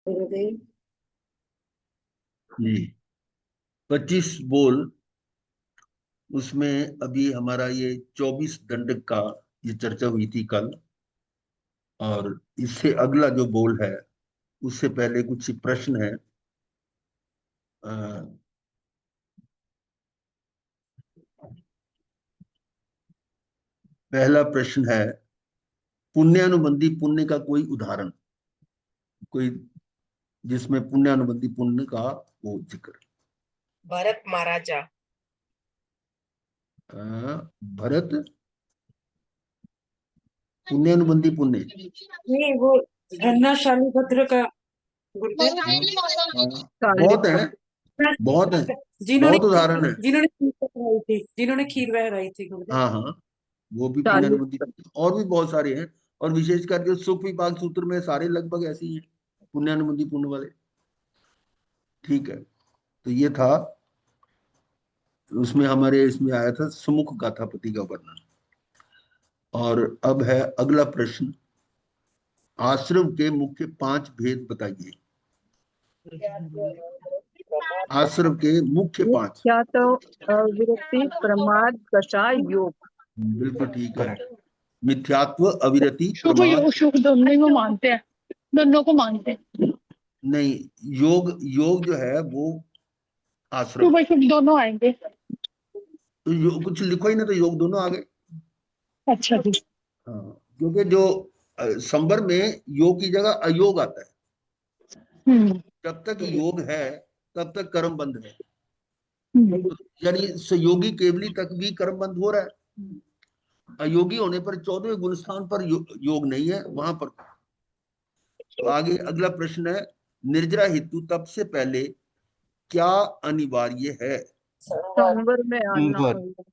गुरुदेव। जी 25 बोल, उसमें अभी हमारा ये 24 दंडक का ये चर्चा हुई थी कल। और इससे अगला जो बोल है उससे पहले कुछ प्रश्न है। अ, पहला प्रश्न है, पुण्यानुबंधी पुण्य का कोई उदाहरण, कोई जिसमें पुण्यानुबंधी पुण्य का वो जिक्र। भरत महाराजा। भरत पुण्यानुबंधी पुण्य। नहीं, वो धन्ना शालिभद्र का। गुरुदेव। बहुत है, बहुत है, जिन्होंने बहुत उदाहरण है। जिन्होंने खीर बहराई थी गुरुदेव। हाँ हाँ, वो भी पुण्यानुबंधी पुण्य, और भी बहुत सारे हैं। और विशेषकर जो सुख विपाक सूत्र में सारे लगभग ऐसे ही हैं, पुण्यानुबंधी पुण्य वाले। ठीक है, तो ये था, उसमें हमारे इसमें आया था सुमुख गाथापति का वर्णन। और अब है अगला प्रश्न, आश्रम के मुख्य 5 भेद बताइए। आश्रम के मुख्य 5। क्या तो विरक्ति, प्रमाद, कषाय, योग। बिल्कुल ठीक है। मिथ्यात्व, अविरति, शुभ प्रमाद। शुभ दोनों को मानते हैं, दोनों को मानते हैं। नहीं, योग, योग जो है वो आश्रम। शुभ शुभ दोनों आएंगे। तो कुछ लिखो ही ना, तो योग दोनों आ गए। अच्छा जी। हाँ, क्योंकि जो संवर में योग की जगह अयोग आता है। जब तक योग है तब तक कर्म बंद है। तो यानी सहयोगी केवली तक भी कर्म बंद हो रहा है। अयोगी होने पर 14वें गुण स्थान पर योग नहीं है वहां पर। तो आगे अगला प्रश्न है, निर्जरा हेतु तप से पहले क्या अनिवार्य है। संवर में आना होगा।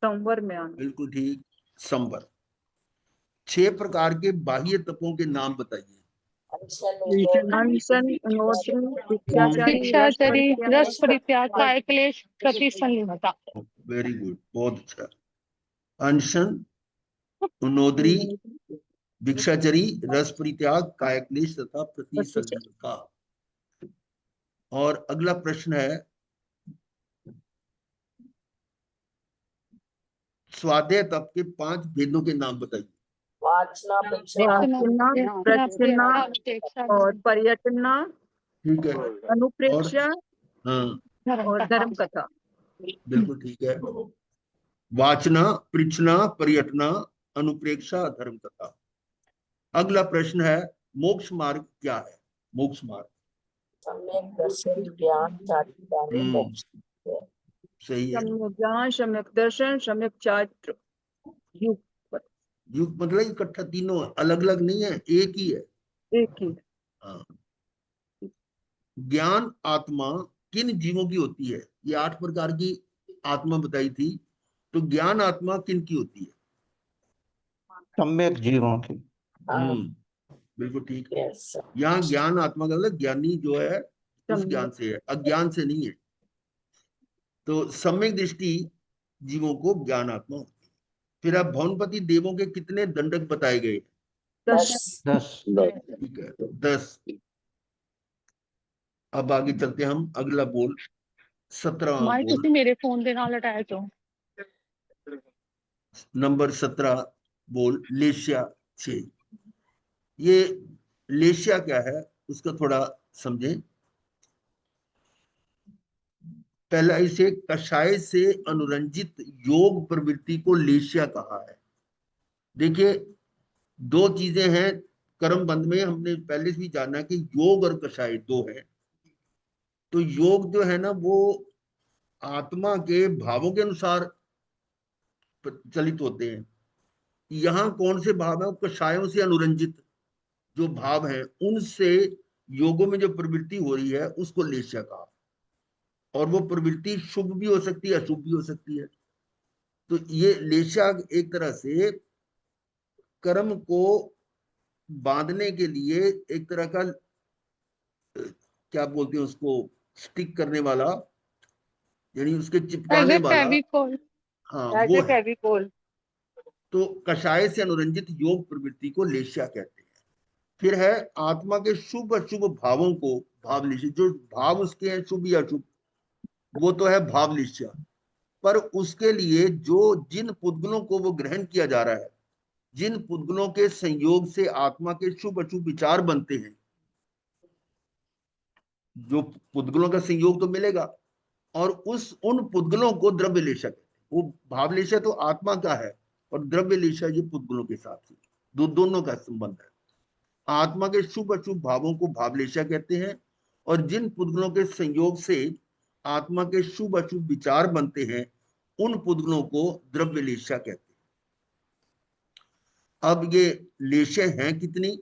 संवर में आना। बिल्कुल ठीक, संवर। 6 प्रकार के बाह्य तपों के नाम बताइए। अनशन, अनोशन, भिक्षाचारी, भिक्षाचरी, रस परित्याग। परित्याग, काय क्लेश, प्रतिसंलिमता। वेरी गुड, बहुत अच्छा। अनशन, उनोदरी, भिक्षाचरी, रस परित्याग, कायक्लेश तथा प्रतिसंलिमता। और अगला प्रश्न है, स्वाध्याय तप के 5 भेदों के नाम बताइए। वाचना, प्रचना और पर्यटना, ठीक है। अनुप्रेक्षा हाँ, और धर्म कथा। बिल्कुल ठीक है। वाचना, पृछना, पर्यटना, अनुप्रेक्षा, धर्म कथा। अगला प्रश्न है, मोक्ष मार्ग क्या है। मोक्ष मार्ग। सम्यक दर्शन, ज्ञान, चारित्र्य, मोक्ष। सही है। सम्यक ज्ञान, सम्यक दर्शन, सम्यक चारित्र, युग। युग मतलब इकट्ठा, तीनों अलग अलग नहीं है, एक ही है। एक ही। हाँ। ज्ञान आत्मा किन जीवों की होती है। ये 8 प्रकार की आत्मा बताई थी। तो ज्ञान आत्मा किन की होती है। सम्यक जीवों की। बिल्कुल ठीक है। यहाँ ज्ञान आत्मा का मतलब ज्ञानी जो है उस ज्ञान से है, अज्ञान से नहीं है। तो सम्यक दृष्टि जीवों को ज्ञान आत्मा होती है। फिर अब भवनपति देवों के कितने दंडक बताए गए। 10। 10। ठीक है, 10। अब आगे चलते हैं हम, अगला बोल 17वां माई बोल। तुसी मेरे फोन दे नाल अटैच हो। नंबर 17 बोल, लेशिया 6। ये लेशिया क्या है उसका थोड़ा समझें। पहला, इसे कषाय से अनुरंजित योग प्रवृत्ति को लेशिया कहा है। देखिए, 2 चीजें हैं कर्म बंध में, हमने पहले से भी जाना कि योग और कषाय 2 है। तो योग जो है ना वो आत्मा के भावों के अनुसार चलित होते हैं। यहाँ कौन से भाव है, कषायों से अनुरंजित जो भाव है उनसे योगों में जो प्रवृत्ति हो रही है उसको लेशिया कहा। और वो प्रवृत्ति शुभ भी हो सकती है, अशुभ भी हो सकती है। तो ये लेशा एक तरह से कर्म को बांधने के लिए एक तरह का, क्या बोलते हैं उसको, स्टिक करने वाला, यानी उसके चिपकाने वाला। हाँ वो है। तो कषाय से अनुरंजित योग प्रवृत्ति को लेशा कहते हैं। फिर है आत्मा के शुभ अशुभ भावों को भाव निश्चय, जो भाव उसके हैं शुभ या अशुभ, वो तो है भाव निश्चय। पर उसके लिए जो जिन पुद्गलों को वो ग्रहण किया जा रहा है, जिन पुद्गलों के संयोग से आत्मा के शुभ अशुभ विचार बनते हैं, जो पुद्गलों का संयोग तो मिलेगा, और उन पुद्गलों को द्रव्य लेशा कहते हैं। वो भाव लेशा तो आत्मा का है और द्रव्य लेशा ये पुद्गलों के साथ ही दोनों का संबंध है। आत्मा के शुभ अशुभ भावों को भावलेशा कहते हैं, और जिन पुद्गलों के संयोग से आत्मा के शुभ अशुभ विचार बनते हैं, उन पुद्गलों को द्रव्य लेशा कहते हैं। अब ये लेशा हैं कितनी,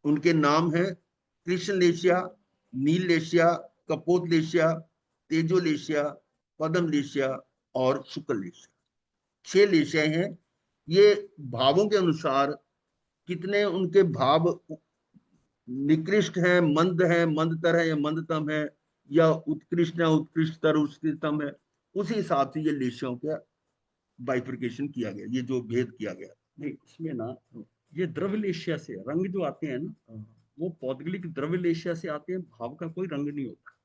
उनके नाम हैं कृष्ण लेशिया, नील लेशिया, कपोत लेशिया, तेजो लेशिया, पदम लेशिया और शुक्ल लेशिया। 6 लेशिया हैं। ये भावों के अनुसार कितने उनके भाव निकृष्ट है, मंदतर है या मंदतम है, या उत्कृष्ट है, उत्कृष्टतर, उत्कृष्टतम है, उसी हिसाब से ये लेशियों का बाइफिकेशन किया गया, ये जो भेद किया गया। नहीं, इसमें ना ये द्रव्यलेशिया से रंग जो आते हैं ना, वो पौद्गलिक द्रव्यलेशिया से आते हैं, भाव का कोई रंग नहीं होता।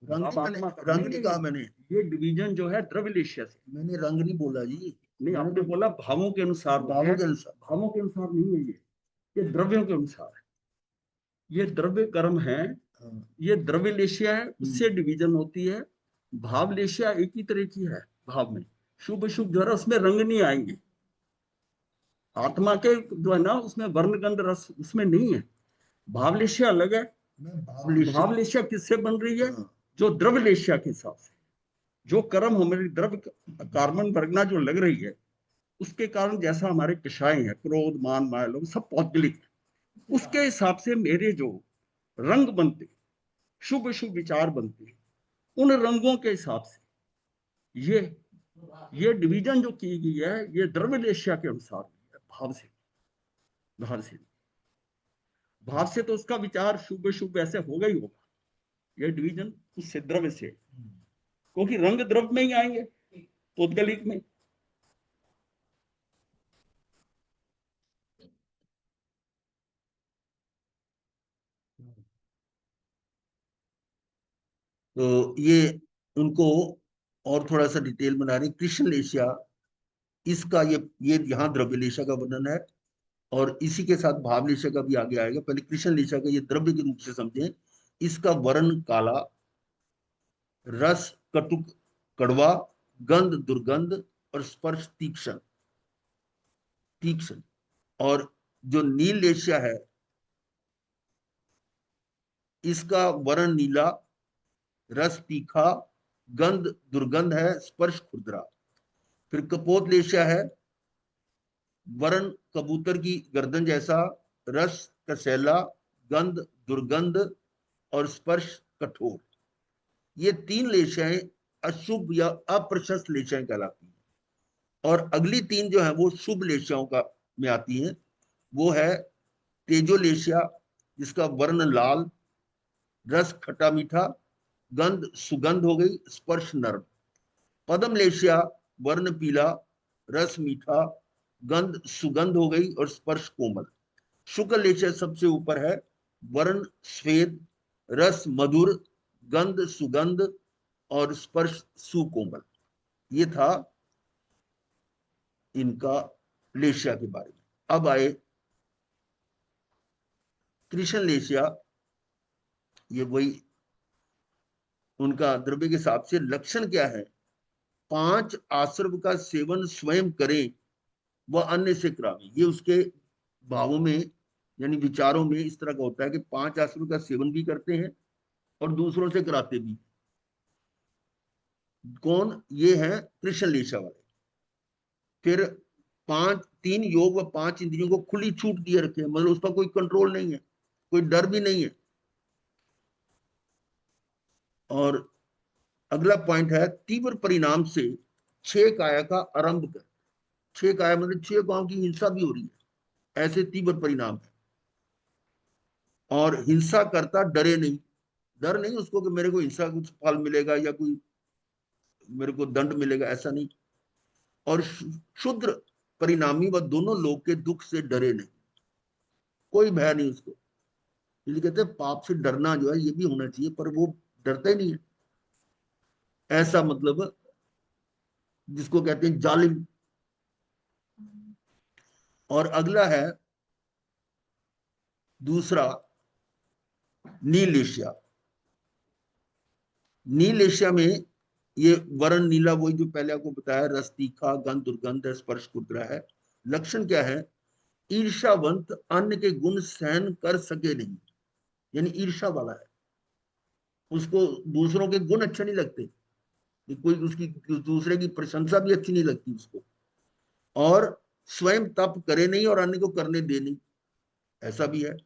रंग नहीं कहा मैंने, ये डिवीजन जो है द्रव्यलेशिया से। मैंने रंग नहीं बोला जी। नहीं, आपने बोला भावों के अनुसार, भावों के अनुसार, भावों के अनुसार नहीं है ये द्रव्यों के अनुसार है। ये द्रव्य कर्म है, ये द्रव्यलेशिया है, उससे डिवीजन होती है। भावलेशिया एक ही तरह की है, भाव में शुभ शुभ जो है उसमें रंग नहीं आएंगे। आत्मा के जो है ना उसमें वर्णगंध रस उसमें नहीं है। भावलेशिया अलग है। भावलेशिया किससे बन रही है? जो द्रव्यलेशिया के हिसाब से, जो कर्म हमारी द्रव्य कार्बन वर्गना जो लग रही है, उसके कारण जैसा हमारे कषाय है, क्रोध मान माया लोग सब पौद्गलिक, उसके हिसाब से मेरे जो रंग बनते, शुभ शुभ विचार बनते, उन रंगों के हिसाब से ये डिवीजन जो की गई है, ये द्रव्यलेशिया के अनुसार भाव से। भाव से तो उसका विचार शुभ शुभ ऐसे होगा ही होगा। ये डिवीजन उससे द्रव्य से, क्योंकि रंग द्रव्य में ही आएंगे पौद्गलिक में। तो ये उनको और थोड़ा सा डिटेल बना रहे। कृष्ण लेशिया, इसका ये यहाँ द्रव्य लेशा का वर्णन है, और इसी के साथ भाव लेशा का भी आगे आएगा। पहले कृष्ण लेशा का ये द्रव्य के रूप से समझें। इसका वर्ण काला, रस कटुक कड़वा, गंध दुर्गंध और स्पर्श तीक्ष्ण। और जो नील लेशिया है, इसका वर्ण नीला, रस तीखा, गंध दुर्गंध है, स्पर्श खुरदरा। फिर कपोत लेशिया है, वर्ण कबूतर की गर्दन जैसा, रस कसैला, गंध दुर्गंध और स्पर्श कठोर। ये 3 लेशाएं अशुभ या अप्रशस्त लेशाएं कहलाती हैं। और अगली 3 जो है वो शुभ लेशाओं का में आती हैं। वो है तेजो लेशिया, जिसका वर्ण लाल, रस खट्टा मीठा, गंध सुगंध हो गई, स्पर्श नर्म। पदम लेशिया, वर्ण पीला, रस मीठा, गंध सुगंध हो गई और स्पर्श कोमल। शुक्ल लेशिया सबसे ऊपर है, वर्ण श्वेत, रस मधुर, गंध सुगंध और स्पर्श सुकोमल। ये था इनका लेशिया के बारे में। अब आए कृष्ण लेशिया। ये वही उनका द्रव्य के हिसाब से लक्षण क्या है? 5 आश्रव का सेवन स्वयं करें वह अन्य से करावे। ये उसके भावों में यानी विचारों में इस तरह का होता है कि 5 आश्रव का सेवन भी करते हैं और दूसरों से कराते भी। कौन? ये है कृष्ण लेशा वाले। फिर 3 योग व 5 इंद्रियों को खुली छूट दिए रखे, मतलब उसका कोई कंट्रोल नहीं है, कोई डर भी नहीं है। और अगला पॉइंट है तीव्र परिणाम से 6 काया का आरंभ कर। 6 काया मतलब 6 गांव की हिंसा भी हो रही है, ऐसे तीव्र परिणाम है। और हिंसा करता डरे नहीं, डर नहीं उसको कि मेरे को हिंसा कुछ फल मिलेगा या कोई मेरे को दंड मिलेगा, ऐसा नहीं। और शुद्र परिणामी व दोनों लोग के दुख से डरे नहीं। कोई भय नहीं उसको। इसलिए कहते हैं पाप से डरना जो है ये भी होना चाहिए, पर वो डरता ही नहीं है। ऐसा मतलब जिसको कहते हैं जालिम। और अगला है दूसरा नील एशिया। नील एशिया में ये वर्ण नीला, वही जो पहले आपको बताया, रस तीखा, गंध दुर्गंध है, स्पर्श कुद्रा है। लक्षण क्या है? ईर्ष्यावंत, अन्य के गुण सहन कर सके नहीं, यानी ईर्ष्या वाला है, उसको दूसरों के गुण अच्छे नहीं लगते, कोई उसकी दूसरे की प्रशंसा भी अच्छी नहीं लगती उसको, और स्वयं तप करे नहीं और अन्य को करने दे नहीं, ऐसा भी है।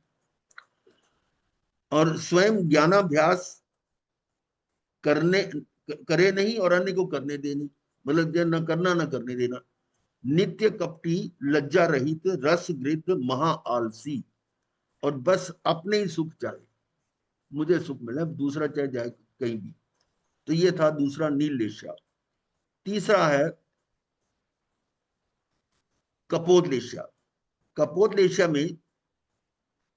और स्वयं ज्ञानाभ्यास करने करे नहीं और अन्य को करने दे नहीं, मतलब न करना न करने देना। नित्य कपटी, लज्जा रहित, रस गृत, महा आलसी, और बस अपने ही सुख चाहे, मुझे सुख मिले, दूसरा चाहे जाए कहीं भी। तो ये था दूसरा नील एशिया। तीसरा है कपोतलेशिया। कपोतलेशिया में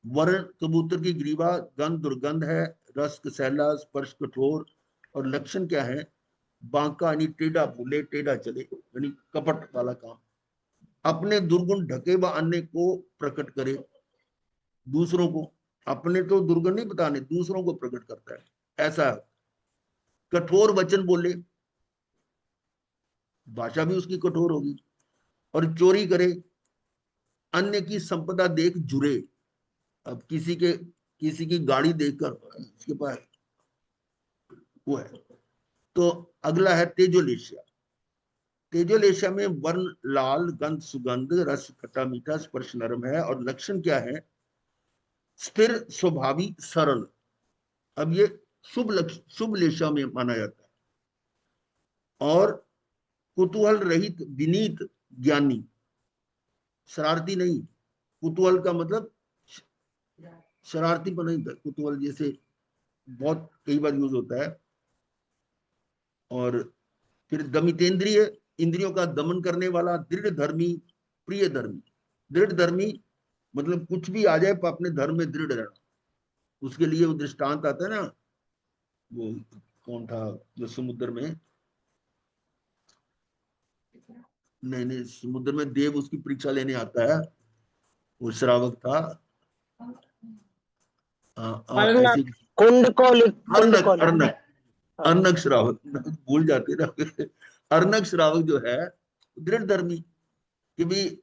वर्ण कबूतर की ग्रीवा, गंध दुर्गंध है, रस कसैला, स्पर्श कठोर, और लक्षण क्या है? बांका यानी टेढ़ा बोले, टेढ़ा चले, यानी कपट वाला काम, अपने दुर्गुण ढके व अन्य को प्रकट करे। दूसरों को, अपने तो दुर्गुण नहीं बताने, दूसरों को प्रकट करता है, ऐसा है। कठोर वचन बोले, भाषा भी उसकी कठोर होगी। और चोरी करे, अन्य की संपदा देख जुरे। अब किसी की गाड़ी देखकर उसके पास वो है। तो अगला है तेजोलेशिया। तेजोलेशिया में वर्ण लाल, गंध सुगंध, रस खट्टा मीठा, स्पर्श नरम है, और लक्षण क्या है? स्थिर, स्वभावी, सरल। अब ये शुभ लेशा में माना जाता है। और कुतूहल रहित, विनीत, ज्ञानी, शरारती नहीं। कुतूहल का मतलब शरारती पर नहीं था, कुतूहल जैसे बहुत कई बार यूज होता है। और फिर दमितेंद्रिय, इंद्रियों का दमन करने वाला, दृढ़ धर्मी, प्रिय धर्मी। दृढ़ धर्मी मतलब कुछ भी आ जाए पर अपने धर्म में दृढ़ रहना। उसके लिए वो दृष्टांत आता है ना, वो कौन था जो समुद्र में, नहीं समुद्र में देव उसकी परीक्षा लेने आता है, वो श्रावक था, ऐसी अर्नक अर्नक अर्नक श्रावक, भूल जाते ना। अर्नक श्रावक जो है दृढ़ धर्मी, कि भी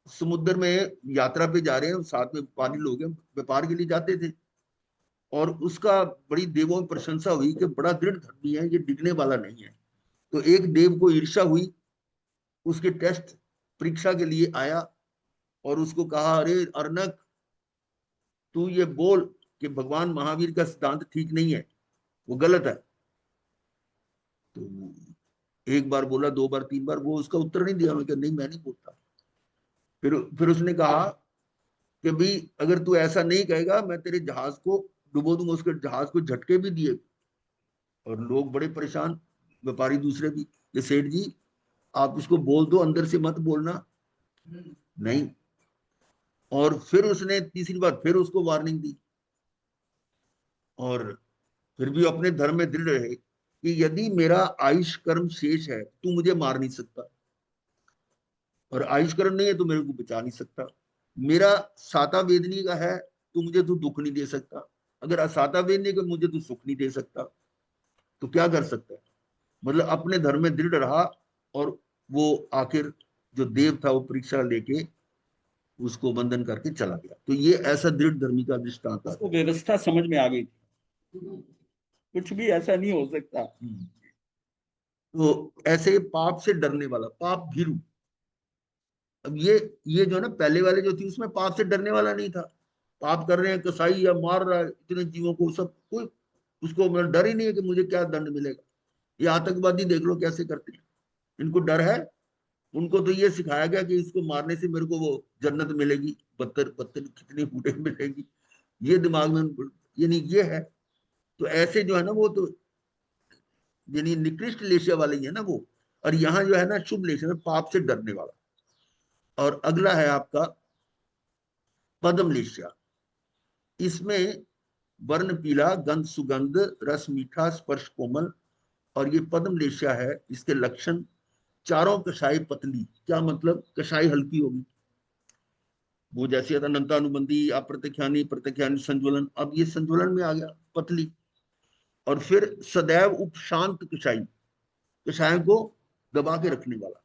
समुद्र में यात्रा पे जा रहे हैं, साथ में पानी लोग हैं, व्यापार के लिए जाते थे, और उसका बड़ी देवों में प्रशंसा हुई कि बड़ा दृढ़ धर्मी है, ये डिगने वाला नहीं है। तो एक देव को ईर्ष्या हुई, उसके टेस्ट परीक्षा के लिए आया, और उसको कहा, अरे अर्नक, तू ये बोल कि भगवान महावीर का सिद्धांत ठीक नहीं है, वो गलत है। तो एक बार बोला, दो बार, तीन बार, वो उसका उत्तर नहीं दिया। मैं कहा, नहीं मैं नहीं बोलता। फिर उसने कहा कि भाई अगर तू ऐसा नहीं कहेगा, मैं तेरे जहाज को डुबो दूंगा। उसके जहाज को झटके भी दिए, और लोग बड़े परेशान, व्यापारी दूसरे भी, कि सेठ जी आप इसको बोल दो, अंदर से मत बोलना। नहीं। और फिर उसने तीसरी बार फिर उसको वार्निंग दी, और फिर भी अपने धर्म में दृढ़ रहे कि यदि मेरा आयुष कर्म शेष है, तू मुझे मार नहीं सकता, और आयुष कर्म नहीं है तो मेरे को बचा नहीं सकता। मेरा साता वेदनी का है, तो मुझे तू दुख नहीं दे सकता। अगर असाता वेदनी का, मुझे तू सुख नहीं दे सकता। तो क्या कर सकता है? मतलब अपने धर्म में दृढ़ रहा, और वो आखिर जो देव था वो परीक्षा लेके उसको बंधन करके चला गया। तो ये ऐसा दृढ़ धर्मी का दृष्टांत उसको व्यवस्था समझ में आ गई थी, कुछ भी ऐसा नहीं हो सकता। तो ऐसे पाप से डरने वाला, पाप भीरु। अब ये जो है ना, पहले वाले जो थी उसमें पाप से डरने वाला नहीं था। पाप कर रहे हैं, कसाई या मार रहा है इतने जीवों को, सब कोई उसको मतलब डर ही नहीं है कि मुझे क्या दंड मिलेगा। ये आतंकवादी देख लो कैसे करते हैं, इनको डर है। उनको तो ये सिखाया गया कि इसको मारने से मेरे को वो जन्नत मिलेगी, बदतर बदतर कितनी फूटे मिलेगी, ये दिमाग में, यानी ये है। तो ऐसे जो है ना, वो तो यानी निकृष्ट लेशिया वाले ही है ना वो। और यहाँ जो है ना, शुभ लेशिया में पाप से डरने वाला। और अगला है आपका पद्म लेशिया, इसमें वर्ण पीला, गंध सुगंध, रस मीठा, स्पर्श कोमल, और ये पद्म लेशिया है। इसके लक्षण चारों कषाय पतली, क्या मतलब कषाय हल्की होगी, वो जैसे था नंतानुबंधी, अप्रत्यख्यानी, प्रत्यख्यानी, संज्वलन, अब ये संज्वलन में आ गया पतली। और फिर सदैव उपशांत कषाई, कषाय को दबा के रखने वाला।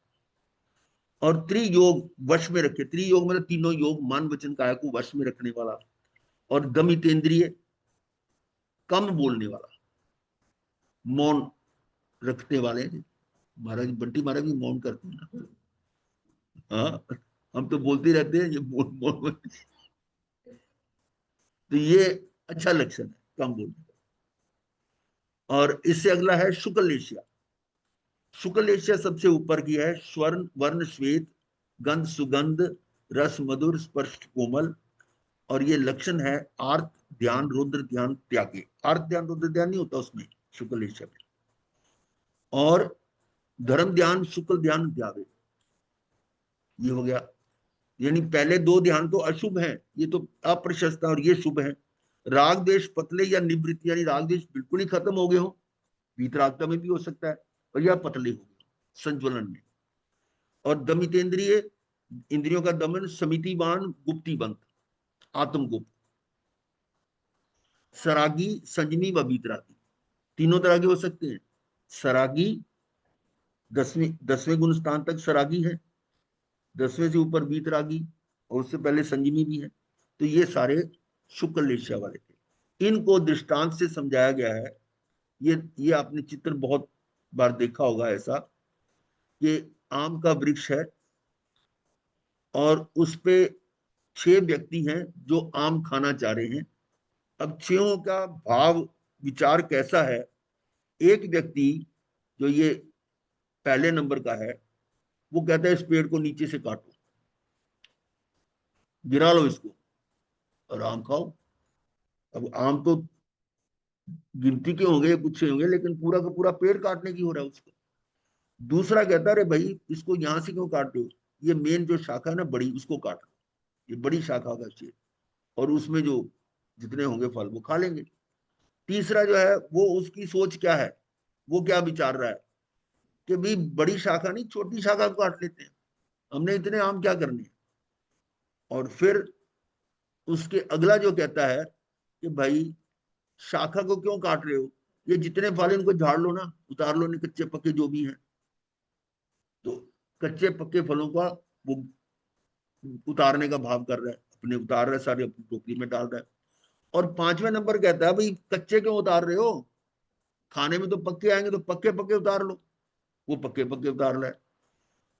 और त्रियोग, वश में रखे, त्रियोग मतलब तीनों योग, मन वचन काया को वश में रखने वाला। और दमितेंद्रिय, कम बोलने वाला, मौन रखने वाले। महाराज बंटी महाराज भी मौन करते हैं ना, हाँ, हम तो बोलते रहते हैं, ये मौन मौन। तो ये अच्छा लक्षण है, कम बोलने का। और इससे अगला है शुक्ल लेशिया। शुक्ल लेशिया सबसे ऊपर की है, स्वर्ण वर्ण श्वेत, गंध सुगंध, रस मधुर, स्पर्श कोमल। और ये लक्षण है आर्त ध्यान रुद्र ध्यान त्यागे। आर्त ध्यान रुद्र ध्यान नहीं होता उसमें, शुक्ल लेशिया में। और धर्म ध्यान शुक्ल ध्यान त्यागे, ये हो गया। यानी पहले दो ध्यान तो अशुभ हैं, ये तो अप्रशस्त, और ये शुभ है। राग द्वेष पतले या निवृत्त, यानी राग द्वेष बिल्कुल ही खत्म हो गए हो, वीतरागता में भी हो सकता है, और यह पतले हो गए संज्वलन में। और दमितेंद्रिय, इंद्रियों का दमन, समितिवान, गुप्तिबंत, आत्मगुप्त। सरागी, संयमी व वीतरागी, तीनों तरह के हो सकते हैं। सरागी 10वें गुण स्थान तक सरागी है, 10वें से ऊपर वीतरागी, और उससे पहले संयमी भी है। तो ये सारे शुक्ल लेशिया वाले थे। इनको दृष्टांत से समझाया गया है। ये आपने चित्र बहुत बार देखा होगा ऐसा, कि आम का वृक्ष है और उस पे 6 व्यक्ति हैं जो आम खाना चाह रहे हैं। अब 6 का भाव विचार कैसा है, एक व्यक्ति जो ये पहले नंबर का है, वो कहता है इस पेड़ को नीचे से काटो, गिरा लो इसको और आम खाओ। अब आम तो गिनती के होंगे, कुछ से होंगे, लेकिन पूरा का पूरा पेड़ काटने की हो रहा है उसको। दूसरा कहता है अरे भाई इसको यहां से क्यों काट रहे हो, ये मेन जो शाखा है ना बड़ी, उसको काट लो, ये बड़ी शाखा का शेर, और उसमें जो जितने होंगे फल वो खा लेंगे। तीसरा जो है वो, उसकी सोच क्या है, वो क्या विचार रहा है कि भाई बड़ी शाखा नहीं, छोटी शाखा को काट लेते हैं, हमने इतने आम क्या करने। और फिर उसके अगला जो कहता है कि भाई शाखा को क्यों काट रहे हो, ये जितने फल इनको झाड़ लो ना, उतार लो, नहीं कच्चे पक्के जो भी हैं। तो कच्चे पक्के फलों का वो उतारने का भाव कर रहा है, अपने उतार रहा है, सारे अपनी टोकरी में डाल रहा है। और 5वें नंबर कहता है भाई कच्चे क्यों उतार रहे हो, खाने में तो पक्के आएंगे, तो पक्के पक्के उतार लो, वो पक्के पक्के उतार रहा है।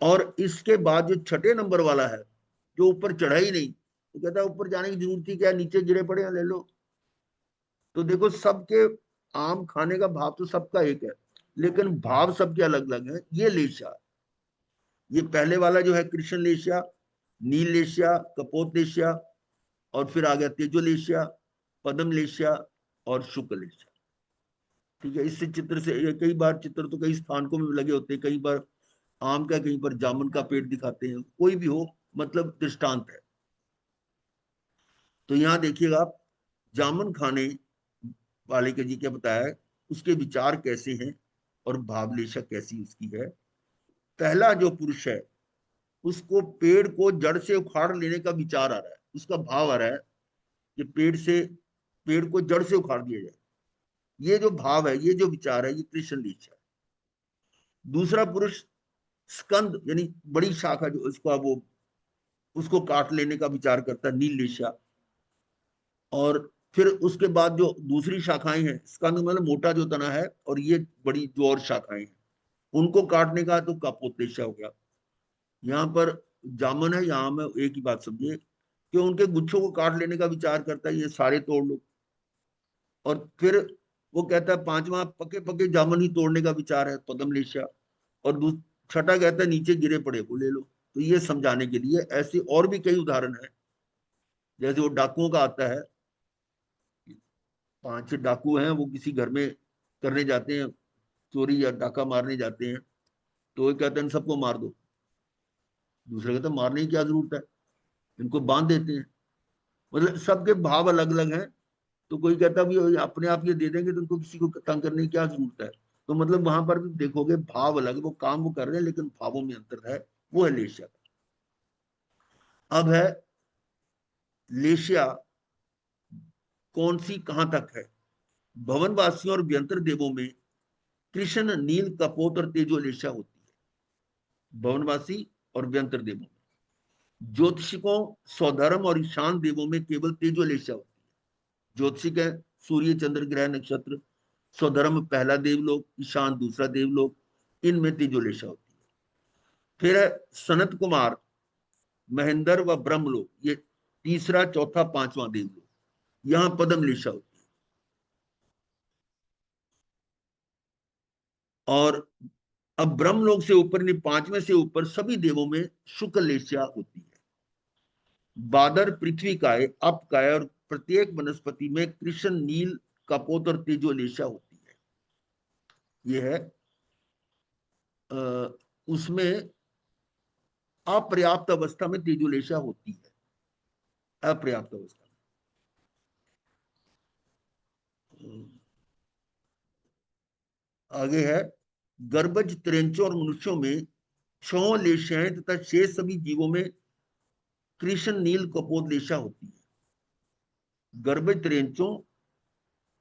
और इसके बाद जो 6ठे नंबर वाला है, जो ऊपर चढ़ा ही नहीं, तो कहता है ऊपर जाने की जरूरत थी क्या, नीचे गिरे पड़े हैं, ले लो। तो देखो सबके आम खाने का भाव तो सबका एक है, लेकिन भाव सबके अलग अलग है। ये लेशिया, ये पहले वाला जो है कृष्ण लेशिया, नील लेशिया, कपोत लेशिया, और फिर आ गया तेजो लेशिया, पद्म लेशिया और शुक्ल लेशिया। ठीक है, इससे चित्र से ये कई बार चित्र तो कई स्थानकों में लगे होते हैं, कई बार आम का, कहीं पर जामुन का पेड़ दिखाते हैं, कोई भी हो, मतलब दृष्टांत है। तो यहाँ देखिएगा आप, जामुन खाने वाले के जी क्या बताया है, उसके विचार कैसे हैं और भावलेशा कैसी उसकी है। पहला जो पुरुष है उसको पेड़ को जड़ से उखाड़ लेने का विचार आ रहा है, उसका भाव आ रहा है कि पेड़ को जड़ से उखाड़ दिया जाए। ये जो भाव है, ये जो विचार है, ये कृष्ण लेशा है। दूसरा पुरुष स्कंद यानी बड़ी शाखा जो उसका वो, उसको काट लेने का विचार करता है, नील लेशा। और फिर उसके बाद जो दूसरी शाखाएं हैं, स्कंद मतलब मोटा जो तना है, और ये बड़ी जो और शाखाएं हैं, उनको काटने का तो कपोतेशा हो गया। यहाँ पर जामन है, यहाँ में एक ही बात समझिए कि उनके गुच्छों को काट लेने का विचार करता है, ये सारे तोड़ लो। और फिर वो कहता है 5वां पके पके जामुन ही तोड़ने का विचार है, पद्म लेशिया। और 6ठा कहता है नीचे गिरे पड़े वो ले लो। तो ये समझाने के लिए ऐसे और भी कई उदाहरण है, जैसे वो डाकुओं का आता है, 5 डाकू हैं, वो किसी घर में करने जाते हैं, चोरी या डाका मारने जाते हैं, तो वो कहते हैं सबको मार दो। दूसरे कहते हैं मारने की क्या जरूरत है, इनको बांध देते हैं। मतलब सबके भाव अलग अलग हैं। तो कोई कहता भी अपने आप ये दे देंगे तो उनको किसी को तंग करने की क्या जरूरत है। तो मतलब वहां पर भी देखोगे भाव अलग, वो काम वो कर रहे हैं लेकिन भावों में अंतर है, वो है लेशिया। अब है लेशिया कौन सी कहां तक है। भवनवासियों और व्यंतर देवों में कृष्ण, नील, कपोत और तेजो लेशिया होती है। भवनवासी और व्यंतर देवों में। ज्योतिषिकों, स्वधर्म और ईशान देवों में केवल तेजो लेशिया होती है। ज्योतिषिक है सूर्य, चंद्र, ग्रह, नक्षत्र। स्वधर्म पहला देवलोक, ईशान दूसरा देवलोक, इनमें तेजो लेशिया होती है। फिर है सनत कुमार, महेंद्र व ब्रह्मलोक, ये तीसरा, चौथा, पांचवा देवलोक, यहां पदम लेशिया होती है। और अब ब्रह्मलोक से ऊपर, यानी पांचवें से ऊपर सभी देवों में शुक्ल लेशिया होती है। बादर, पृथ्वी काय, अप काय और प्रत्येक वनस्पति में कृष्ण, नील, कपोत और तेजो लेशिया होती है। यह है उसमें अपर्याप्त अवस्था में तेजो लेशिया होती है, अपर्याप्त अवस्था में। आगे है गर्भज, त्रेंचों और मनुष्यों में 6 लेशियाएं तथा शेष सभी जीवों में कृष्ण, नील, कपोत लेशिया होती है। गर्भज, त्रेंचों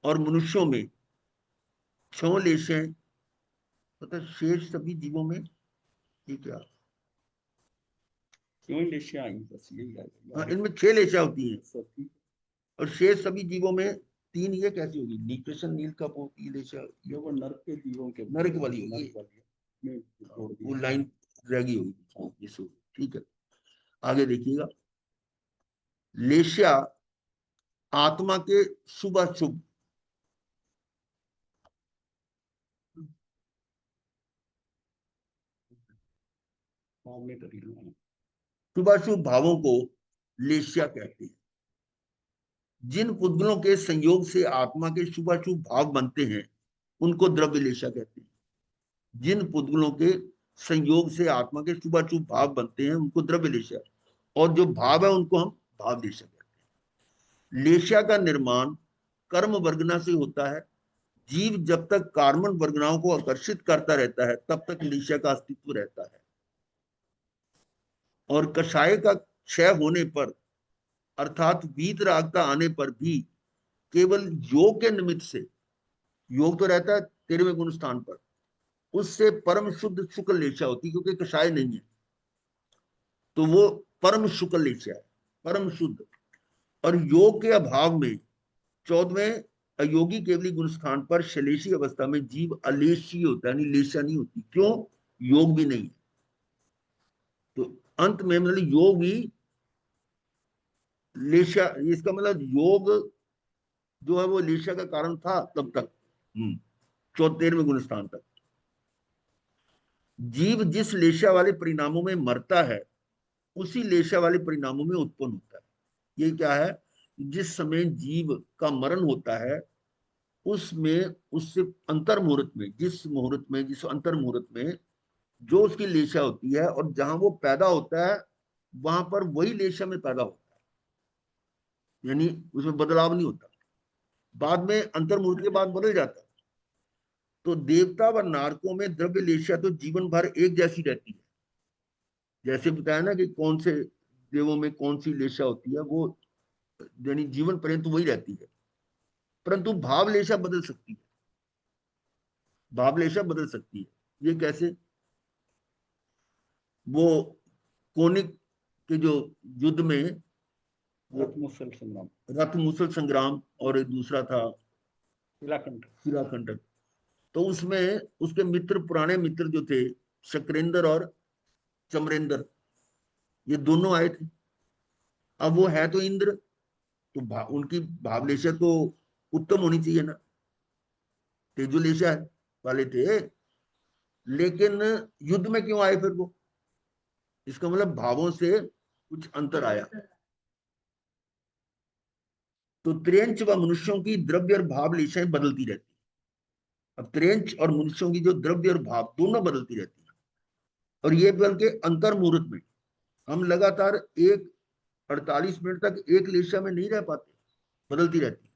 और मनुष्यों में 6 लेशियाएं तथा शेष सभी जीवों में, ये क्या, क्यों लेशिया आई, बस यही हाँ, आएगा। इनमें 6 लेशिया होती हैं सब ठीक। और शेष सभी जीवों में 3, ये कैसी होगी, कृष्ण, नील, कपोत, ये लेशिया, ये वो नर्क के जीवों के नरक वाली होगी। नर्क वाली है। में जोड़ वो दिया। लाइन रह गई होगी, ये सो ठीक है। आगे देखिएगा, लेशिया आत्मा के शुभ अशुभ, भाव में करी हुई। शुभाशुभ भावों को लेशिया कहते हैं। जिन पुद्गलों के संयोग से आत्मा के शुभाशुभ भाव बनते हैं उनको द्रव्य लेशिया कहते हैं। जिन पुद्गलों के संयोग से आत्मा के शुभाशुभ भाव बनते हैं उनको द्रव्य लेशिया, और जो भाव है उनको हम भाव लेशिया कहते हैं। लेशिया का निर्माण कर्म वर्गना से होता है। जीव जब तक कार्बन वर्गनाओं को आकर्षित करता रहता है तब तक लेशिया का अस्तित्व रहता है। और कषाय का क्षय होने पर अर्थात वीतरागता आने पर भी केवल योग के निमित्त से, योग तो रहता है 13वें गुण स्थान पर, उससे परम शुद्ध शुक्ल लेशिया होती है, क्योंकि कषाय नहीं है तो वो परम शुक्ल लेशिया है, परम शुद्ध। और योग के अभाव में 14वें अयोगी केवली गुण स्थान पर शलेशी अवस्था में जीव अलेशी होता है, यानी लेशिया नहीं होती। क्यों? योग भी नहीं है। तो अंत में मतलब योग ही लेशिया, इसका मतलब योग जो है वो लेशिया का कारण था तब तक, 13वें गुण स्थान तक। जीव जिस लेशिया वाले परिणामों में मरता है उसी लेशिया वाले परिणामों में उत्पन्न होता है। ये क्या है, जिस समय जीव का मरण होता है उसमें, उससे अंतर मुहूर्त में, जिस मुहूर्त में, जिस अंतर मुहूर्त में जो उसकी लेशिया होती है और जहां वो पैदा होता है वहां पर वही लेशिया में पैदा होता है, यानी उसमें बदलाव नहीं होता। बाद में अंतर मुहूर्त के बाद बदल जाता है। तो देवता व नारकों में द्रव्य लेशिया तो जीवन भर एक जैसी रहती है। जैसे बताया ना कि कौन से देवों में कौन सी लेशिया होती है, वो यानी जीवन पर्यंत वही रहती है। परंतु भाव लेशिया बदल सकती है, भाव लेशिया बदल सकती है। ये कैसे? वो कोनिक के जो युद्ध में, रत्नोत्सव संग्राम, रत्नमूसल संग्राम, और एक दूसरा था शिलाखंड। शिलाखंडक, तो उसमें उसके मित्र, पुराने मित्र जो थे, शक्रेंद्र और चमरेंद्र, ये दोनों आए थे। अब वो है तो इंद्र, तो उनकी भावलेशिया तो उत्तम होनी चाहिए ना, तेजोलेशिया वाले थे। लेकिन युद्ध में क्यों आए फिर वो? इसका मतलब भावों से कुछ अंतर आया। तो त्रेंच व मनुष्यों की द्रव्य और भाव लेशियाएं बदलती रहती है। अब त्रेंच और मनुष्यों की जो द्रव्य और भाव दोनों बदलती रहती है, और ये बल्कि अंतर मुहूर्त में। हम लगातार एक 48 मिनट तक एक लेशिया में नहीं रह पाते, बदलती रहती।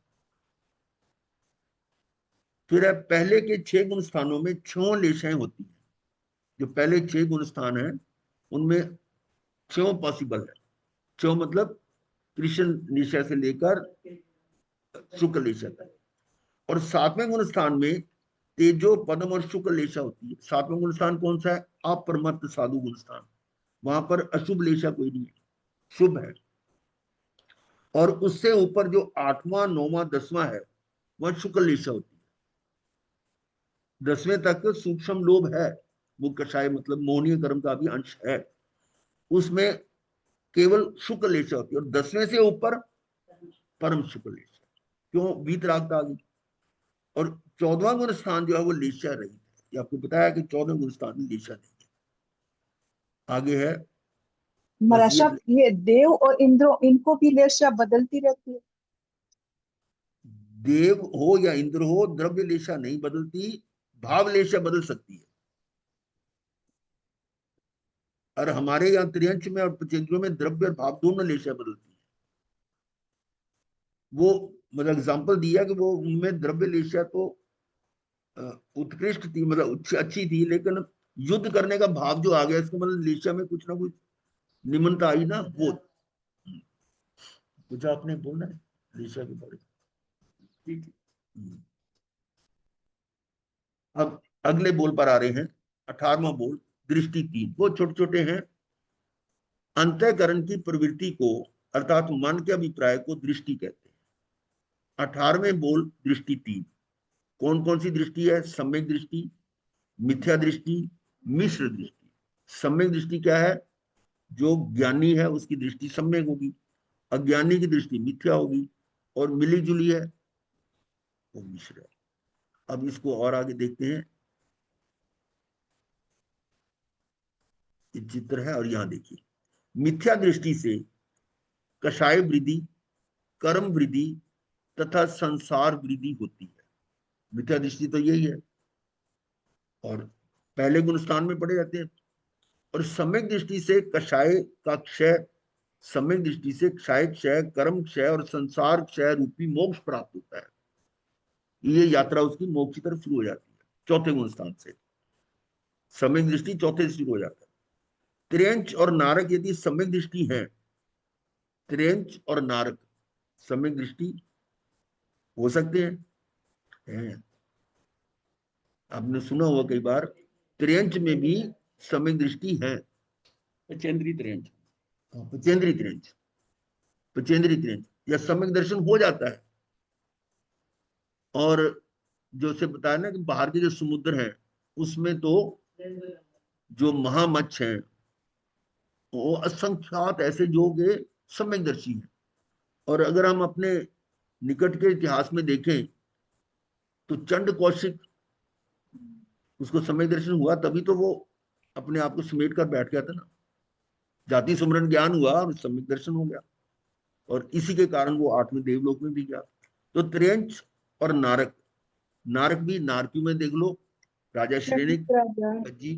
फिर है पहले के 6 गुण स्थानों में 6 लेशियाएं होती हैं। जो पहले 6 गुण स्थान है उनमें 6 पॉसिबल है। 6 मतलब कृष्ण लेशिया से लेकर शुक्ल लेशिया तक। और 7वें गुण स्थान में तेजो पद्म और शुक्ल लेशिया होती है। 7वां गुण स्थान कौन सा है? अपरमत्त साधु गुण स्थान। वहां पर अशुभ लेशिया कोई नहीं है, शुभ है। और उससे ऊपर जो 8वां 9वां 10वां है वह शुक्ल लेशिया होती है। 10वें तक सूक्ष्म लोभ है, वो कषाय मतलब मोहनीय कर्म का भी अंश है, उसमें केवल शुक्ल लेशिया होती है। और 10वें से ऊपर परम शुक्ल लेशिया। क्यों? वीतरागता आ गई। और 14वां गुण स्थान जो है वो लेशिया रही है। ये आपको बताया कि 14वें गुण स्थान में लेशिया नहीं है। आगे है महाराज बस साहब, ये देव और इंद्र, इनको भी लेशिया बदलती रहती है। देव हो या इंद्र हो, द्रव्य लेशिया नहीं बदलती, भाव लेशिया बदल सकती है। और हमारे यहाँ त्रियंच में और पंचेंद्रियों में द्रव्य और भाव दोनों लेशिया बदलती है। वो मतलब एग्जाम्पल दिया कि वो उनमें द्रव्य लेशिया तो उत्कृष्ट थी, मतलब अच्छी थी, लेकिन युद्ध करने का भाव जो आ गया इसको मतलब लेशिया में कुछ ना कुछ निम्नता आई ना। वो कुछ आपने बोलना है लेशिया के बारे में? ठीक है। अब अगले बोल पर आ रहे हैं। 18वां बोल दृष्टि 3। वो छोटे छोटे हैं। अंतःकरण की प्रवृत्ति को अर्थात मन के अभिप्राय को दृष्टि कहते हैं। 18वें बोल दृष्टि 3। कौन कौन सी दृष्टि है? सम्यक दृष्टि, मिथ्या दृष्टि, मिश्र दृष्टि। सम्यक दृष्टि क्या है? जो ज्ञानी है उसकी दृष्टि सम्यक होगी, अज्ञानी की दृष्टि मिथ्या होगी, और मिली जुली है वो मिश्र है। अब इसको और आगे देखते हैं। ये चित्र है और यहां देखिए, मिथ्या दृष्टि से कषाय वृद्धि, कर्म वृद्धि तथा संसार वृद्धि होती है। मिथ्या दृष्टि तो यही है, और पहले गुण स्थान में पड़े रहते हैं। और सम्यक दृष्टि से कषाय का क्षय, सम्यक दृष्टि से क्षय क्षय, कर्म क्षय और संसार क्षय रूपी मोक्ष प्राप्त होता है। ये यात्रा उसकी मोक्ष की तरफ शुरू हो जाती है चौथे गुण स्थान से। सम्यक दृष्टि चौथे से शुरू हो जाता है। त्रियंच और नारक यदि सम्यक दृष्टि है, त्रियंच और नारक सम्यक दृष्टि हो सकते हैं। आपने सुना होगा कई बार, त्रियंच में भी सम्यक दृष्टि है। पंचेंद्रिय त्रियंच, पचेंद्री त्रियंच, पचेंद्री त्रियंच या सम्यक दर्शन हो जाता है। और जो से बताया ना कि बाहर के जो समुद्र है उसमें तो जो महामच्छ हैं वो असंख्यात ऐसे जो के सम्यकदर्शी हैं। और अगर हम अपने निकट के इतिहास में देखें तो चंड कौशिक, उसको सम्यक दर्शन हुआ तभी तो वो अपने आप को समेट कर बैठ गया था ना। जाति सुमरन ज्ञान हुआ और सम्यक दर्शन हो गया, और इसी के कारण वो 8वें देवलोक में भी गया। तो त्रियंच और नारक, नारक भी नारकियों में देख लो, राजा श्रेणिक जी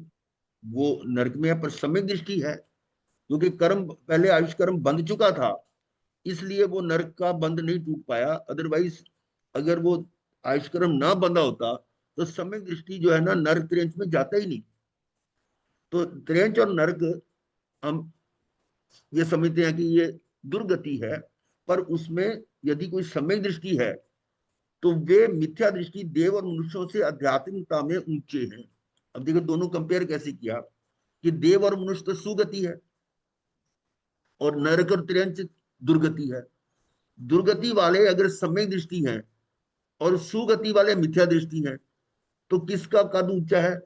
वो नरक में है, पर सम्यक दृष्टि है क्योंकि कर्म पहले आयुष कर्म बंध चुका था, इसलिए वो नरक का बंध नहीं टूट पाया। अदरवाइज अगर वो आयुष कर्म ना बंधा होता तो सम्यक दृष्टि जो है ना नरक त्रियंच में जाता ही नहीं। तो त्रियंच और नरक हम ये समझते हैं कि ये दुर्गति है, पर उसमें यदि कोई सम्यक दृष्टि है तो वे मिथ्या दृष्टि देव और मनुष्यों से आध्यात्मिकता में ऊंचे हैं। अब देखो दोनों कंपेयर कैसे किया कि देव और मनुष्य तो सुगति है और नरक और त्रियंच दुर्गति है। दुर्गति वाले अगर सम्यक दृष्टि है और सुगति वाले मिथ्या दृष्टि है तो किसका कद ऊंचा है?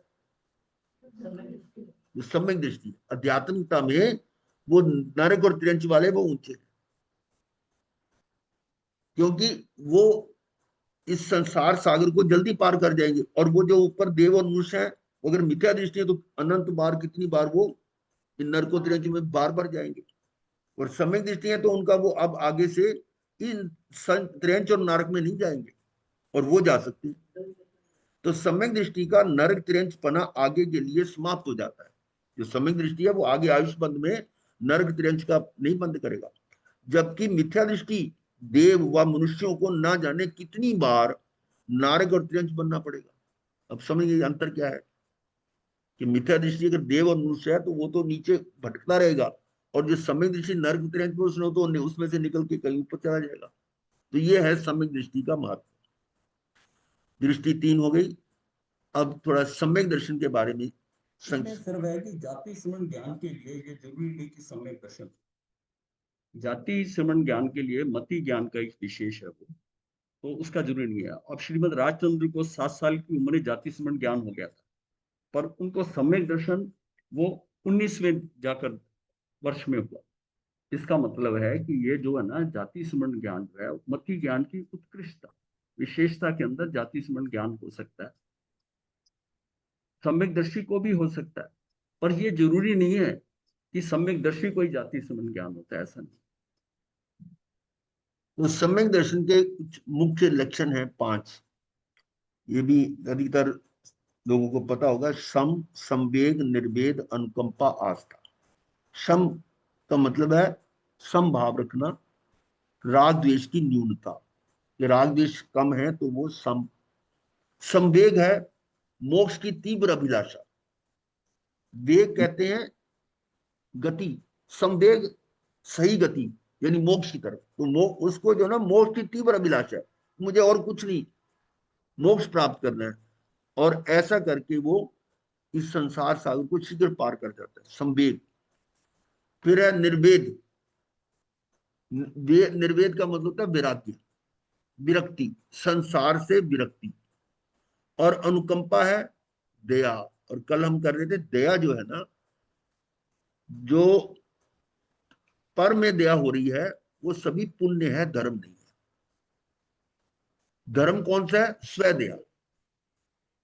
सम्यक दृष्टि। आध्यात्मिकता में वो नरक और त्रियंच वाले वो ऊंचे हैं, क्योंकि वो इस संसार सागर को जल्दी पार कर जाएंगे। और वो जो ऊपर देव और मनुष्य है अगर मिथ्या दृष्टि है तो अनंत बार, कितनी बार वो इन नरक और त्रियंच में बार बार जाएंगे। और सम्यक दृष्टि है तो उनका वो अब आगे से इन त्रियंच और नरक में नहीं जाएंगे और वो जा सकते हैं। तो सम्यक दृष्टि का नरक त्रियंच पना आगे के लिए समाप्त हो जाता है। जो सम्यक दृष्टि है वो आगे आयुष बंध में नरक त्रियंच का नहीं बंद करेगा। जबकि मिथ्या दृष्टि देव व मनुष्यों को ना जाने कितनी बार नारक और त्रियंच बनना पड़ेगा। अब समझिए अंतर क्या है कि मिथ्या दृष्टि अगर देव और मनुष्य है तो वो तो नीचे भटकता रहेगा, और जो सम्यक दृष्टि नरक त्रियंच में तो उसमें से निकल के कहीं ऊपर चला जाएगा। तो ये है सम्यक दृष्टि का महत्व। दृष्टि 3 हो गई। अब थोड़ा सम्यक दर्शन के बारे में इसमें सिर्फ है कि जाति श्रवण ज्ञान के लिए ये जरूरी नहीं कि सम्यक दर्शन, जाति श्रवण ज्ञान के लिए मति ज्ञान का एक विशेष है वो, तो उसका जरूरी नहीं है। अब श्रीमद राजचंद्र को 7 साल की उम्र में जाति श्रवण ज्ञान हो गया था, पर उनको सम्यक दर्शन वो 19वें जाकर वर्ष में हुआ। इसका मतलब है कि ये जो है ना जाति श्रवण ज्ञान जो है मति ज्ञान की उत्कृष्टता विशेषता के अंदर जाति श्रवण ज्ञान हो सकता है, सम्यक दर्शी को भी हो सकता है, पर ये जरूरी नहीं है कि सम्यक दर्शी को ही जाति श्रवण ज्ञान होता है, ऐसा नहीं। तो सम्यक दर्शन के कुछ मुख्य लक्षण हैं 5। ये भी अधिकतर लोगों को पता होगा। सम, संवेग, निर्वेद, अनुकंपा, आस्था। सम का मतलब है समभाव रखना, राग द्वेष की न्यूनता, कि राग द्वेष कम है तो वो सम। संवेग है मोक्ष की तीव्र अभिलाषा। वेग कहते हैं गति, संवेग सही गति यानी मोक्ष की तरफ। तो उसको जो ना मोक्ष की तीव्र अभिलाषा है, मुझे और कुछ नहीं, मोक्ष प्राप्त करना है, और ऐसा करके वो इस संसार सागर को शीघ्र पार कर जाता है, संवेग। फिर है निर्वेद। निर्वेद का मतलब होता है विराग्य, विरक्ति, संसार से विरक्ति। और अनुकंपा है दया। और कल हम कर रहे थे दया जो है ना, जो पर में दया हो रही है वो सभी पुण्य है, धर्म नहीं है। धर्म कौन सा है? स्वदया।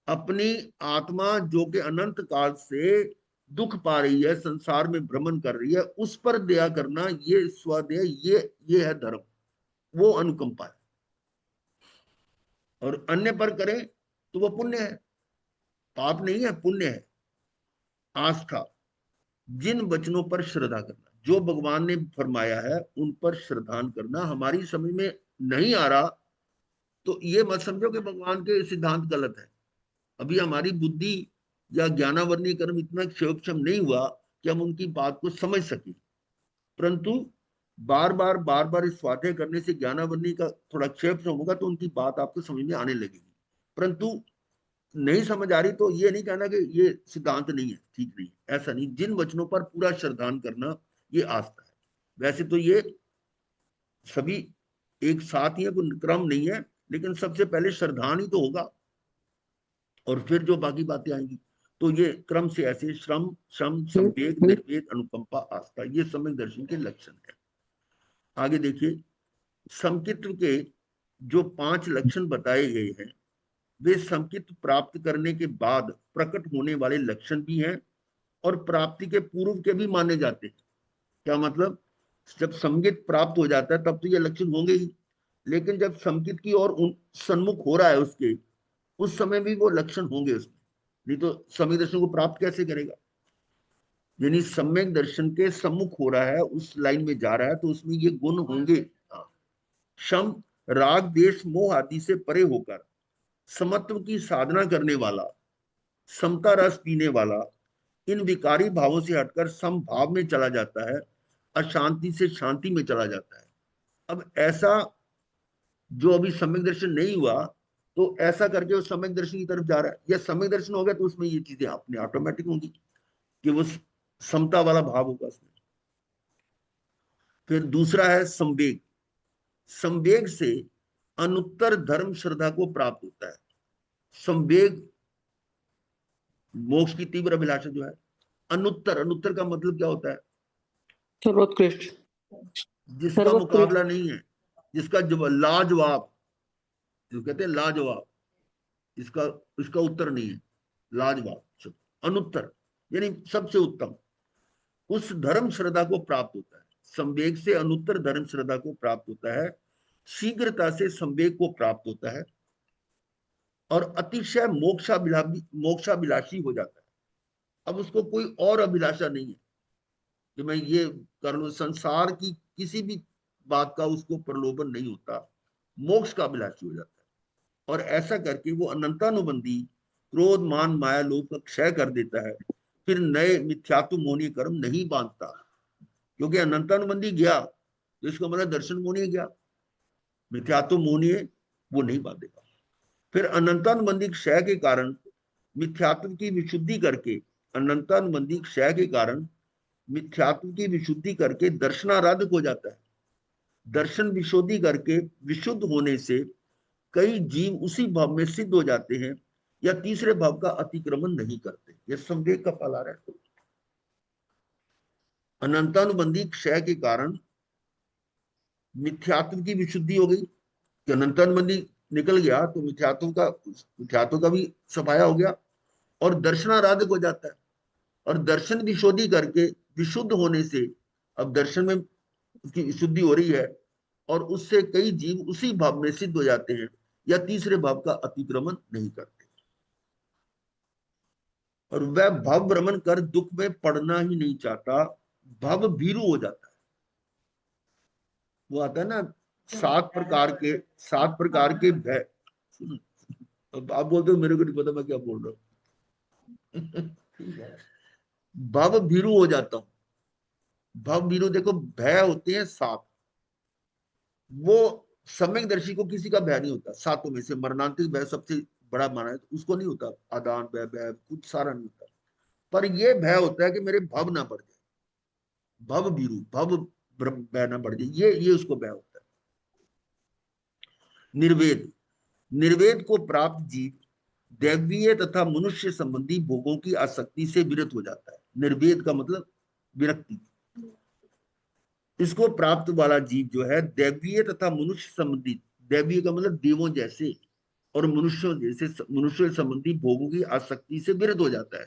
अपनी आत्मा जो कि अनंत काल से दुख पा रही है, संसार में भ्रमण कर रही है, उस पर दया करना, ये स्वदया, ये है धर्म, वो अनुकंपा है। और अन्य पर करें तो वो पुण्य है, पाप नहीं है, पुण्य है। आस्था, जिन वचनों पर श्रद्धा करना, जो भगवान ने फरमाया है उन पर श्रद्धान करना। हमारी समझ में नहीं आ रहा तो ये मत समझो कि भगवान के सिद्धांत गलत है। अभी हमारी बुद्धि या ज्ञानावरणीय कर्म इतना क्षेम नहीं हुआ कि हम उनकी बात को समझ सके, परंतु बार बार इस स्वाध्याय करने से ज्ञानावरणीय का थोड़ा क्षेम होगा तो उनकी बात आपको समझ में आने लगेगी। परंतु नहीं समझ आ रही तो ये नहीं कहना कि ये सिद्धांत नहीं है, ठीक नहीं, ऐसा नहीं। जिन वचनों पर पूरा श्रद्धान करना, ये आस्था है। वैसे तो ये सभी एक साथ ही है, कोई क्रम नहीं है, लेकिन सबसे पहले श्रद्धान ही तो होगा और फिर जो बाकी बातें आएंगी। तो ये क्रम से ऐसे श्रम, शम, संवेग, निर्वेद, अनुकंपा, आस्था, ये सम्यक दर्शन के लक्षण है। आगे देखिए, समकित्व के जो 5 लक्षण बताए गए हैं वे समकित्व प्राप्त करने के बाद प्रकट होने वाले लक्षण भी हैं और प्राप्ति के पूर्व के भी माने जाते हैं। क्या मतलब? जब समकित प्राप्त हो जाता है तब तो ये लक्षण होंगे ही, लेकिन जब समकित की ओर सन्मुख हो रहा है उसके, उस समय भी वो लक्षण होंगे उसमें, नहीं तो सम्यक दर्शन को प्राप्त कैसे करेगा? यानी सम्यक दर्शन के सम्मुख हो रहा है, उस लाइन में जा रहा है, तो उसमें ये गुण होंगे। शम, राग देश मोह आदि से परे होकर समत्व की साधना करने वाला, समता रस पीने वाला, इन विकारी भावों से हटकर समभाव में चला जाता है, अशांति से शांति में चला जाता है। अब ऐसा जो अभी सम्यक दर्शन नहीं हुआ तो ऐसा करके वो सम्यक दर्शन की तरफ जा रहा है, या सम्यक दर्शन हो गया तो उसमें ये चीजें अपने ऑटोमेटिक होंगी कि वो समता वाला भाव होगा उसमें। फिर दूसरा है संवेग। संवेग से अनुत्तर धर्म श्रद्धा को प्राप्त होता है। संवेग मोक्ष की तीव्र अभिलाषा जो है। अनुत्तर, अनुत्तर का मतलब क्या होता है? सर्वोत्कृष्ट, जिसका मुकाबला नहीं है, जिसका लाजवाब, जो कहते हैं लाजवाब, इसका उत्तर नहीं है, लाजवाब। अनुत्तर यानी सबसे उत्तम, उस धर्म श्रद्धा को प्राप्त होता है। संवेग से अनुत्तर धर्म श्रद्धा को प्राप्त होता है, शीघ्रता से संवेग को प्राप्त होता है और अतिशय मोक्षाभिलाषी हो जाता है। अब उसको कोई और अभिलाषा नहीं है कि मैं ये कर लूं, संसार की किसी भी बात का उसको प्रलोभन नहीं होता, मोक्ष का अभिलाषी हो जाता है। और ऐसा करके वो अनंतानुबंधी क्रोध मान माया लोभ का क्षय कर देता है, फिर नए मिथ्यात्व मोहनीय कर्म नहीं बांधता। क्योंकि अनंतानुबंधी गया तो इसका मतलब दर्शन मोहनीय गया, मिथ्यात्व मोहनीय वो नहीं बांधेगा। फिर अनंतानुबंधी क्षय के कारण मिथ्यात्व की विशुद्धि करके, अनंतानुबंधी क्षय के कारण मिथ्यात्व की विशुद्धि करके दर्शनाराधक हो जाता है। दर्शन विशुद्धि करके विशुद्ध होने से कई जीव उसी भाव में सिद्ध हो जाते हैं या तीसरे भाव का अतिक्रमण नहीं करते। यह संवेग का फल आ रहा है। अनंतानुबंधी क्षय के कारण मिथ्यात्व की विशुद्धि हो गई कि अनंतानुबंधी निकल गया तो मिथ्यात्व का भी सफाया हो गया और दर्शनाराधक हो जाता है। और दर्शन विशुद्धि करके विशुद्ध होने से अब दर्शन में उसकी विशुद्धि हो रही है और उससे कई जीव उसी भाव में सिद्ध हो जाते हैं या तीसरे भाव का अतिक्रमण नहीं करते। और वह भव भ्रमण कर दुख में पड़ना ही नहीं चाहता, भव भीरू हो जाता है। वो आता है ना 7 प्रकार के भय। अब आप बोलते हो मेरे को नहीं पता मैं क्या बोल रहा हूँ। भव भीरू हो जाता हूं। भव भीरू देखो, भय होते हैं 7। वो सम्यकदर्शी को किसी का भय नहीं होता, 7 में से मरणांतिक भय सबसे बड़ा माना है, तो उसको नहीं होता। आदान भय, भय कुछ सारा नहीं होता, पर ये भय होता है कि मेरे भव ना बढ़ जाए, भव भीरू, भव भय ना बढ़ जाए, ये उसको भय होता है। निर्वेद, निर्वेद को प्राप्त जीव दैवीय तथा मनुष्य संबंधी भोगों की आसक्ति से विरत हो जाता है। निर्वेद का मतलब विरक्ति। इसको प्राप्त वाला जीव जो है दैवीय तथा मनुष्य संबंधी, दैवीय का मतलब देवों जैसे और मनुष्यों जैसे मनुष्य संबंधी भोगों की आसक्ति से विरत हो जाता है।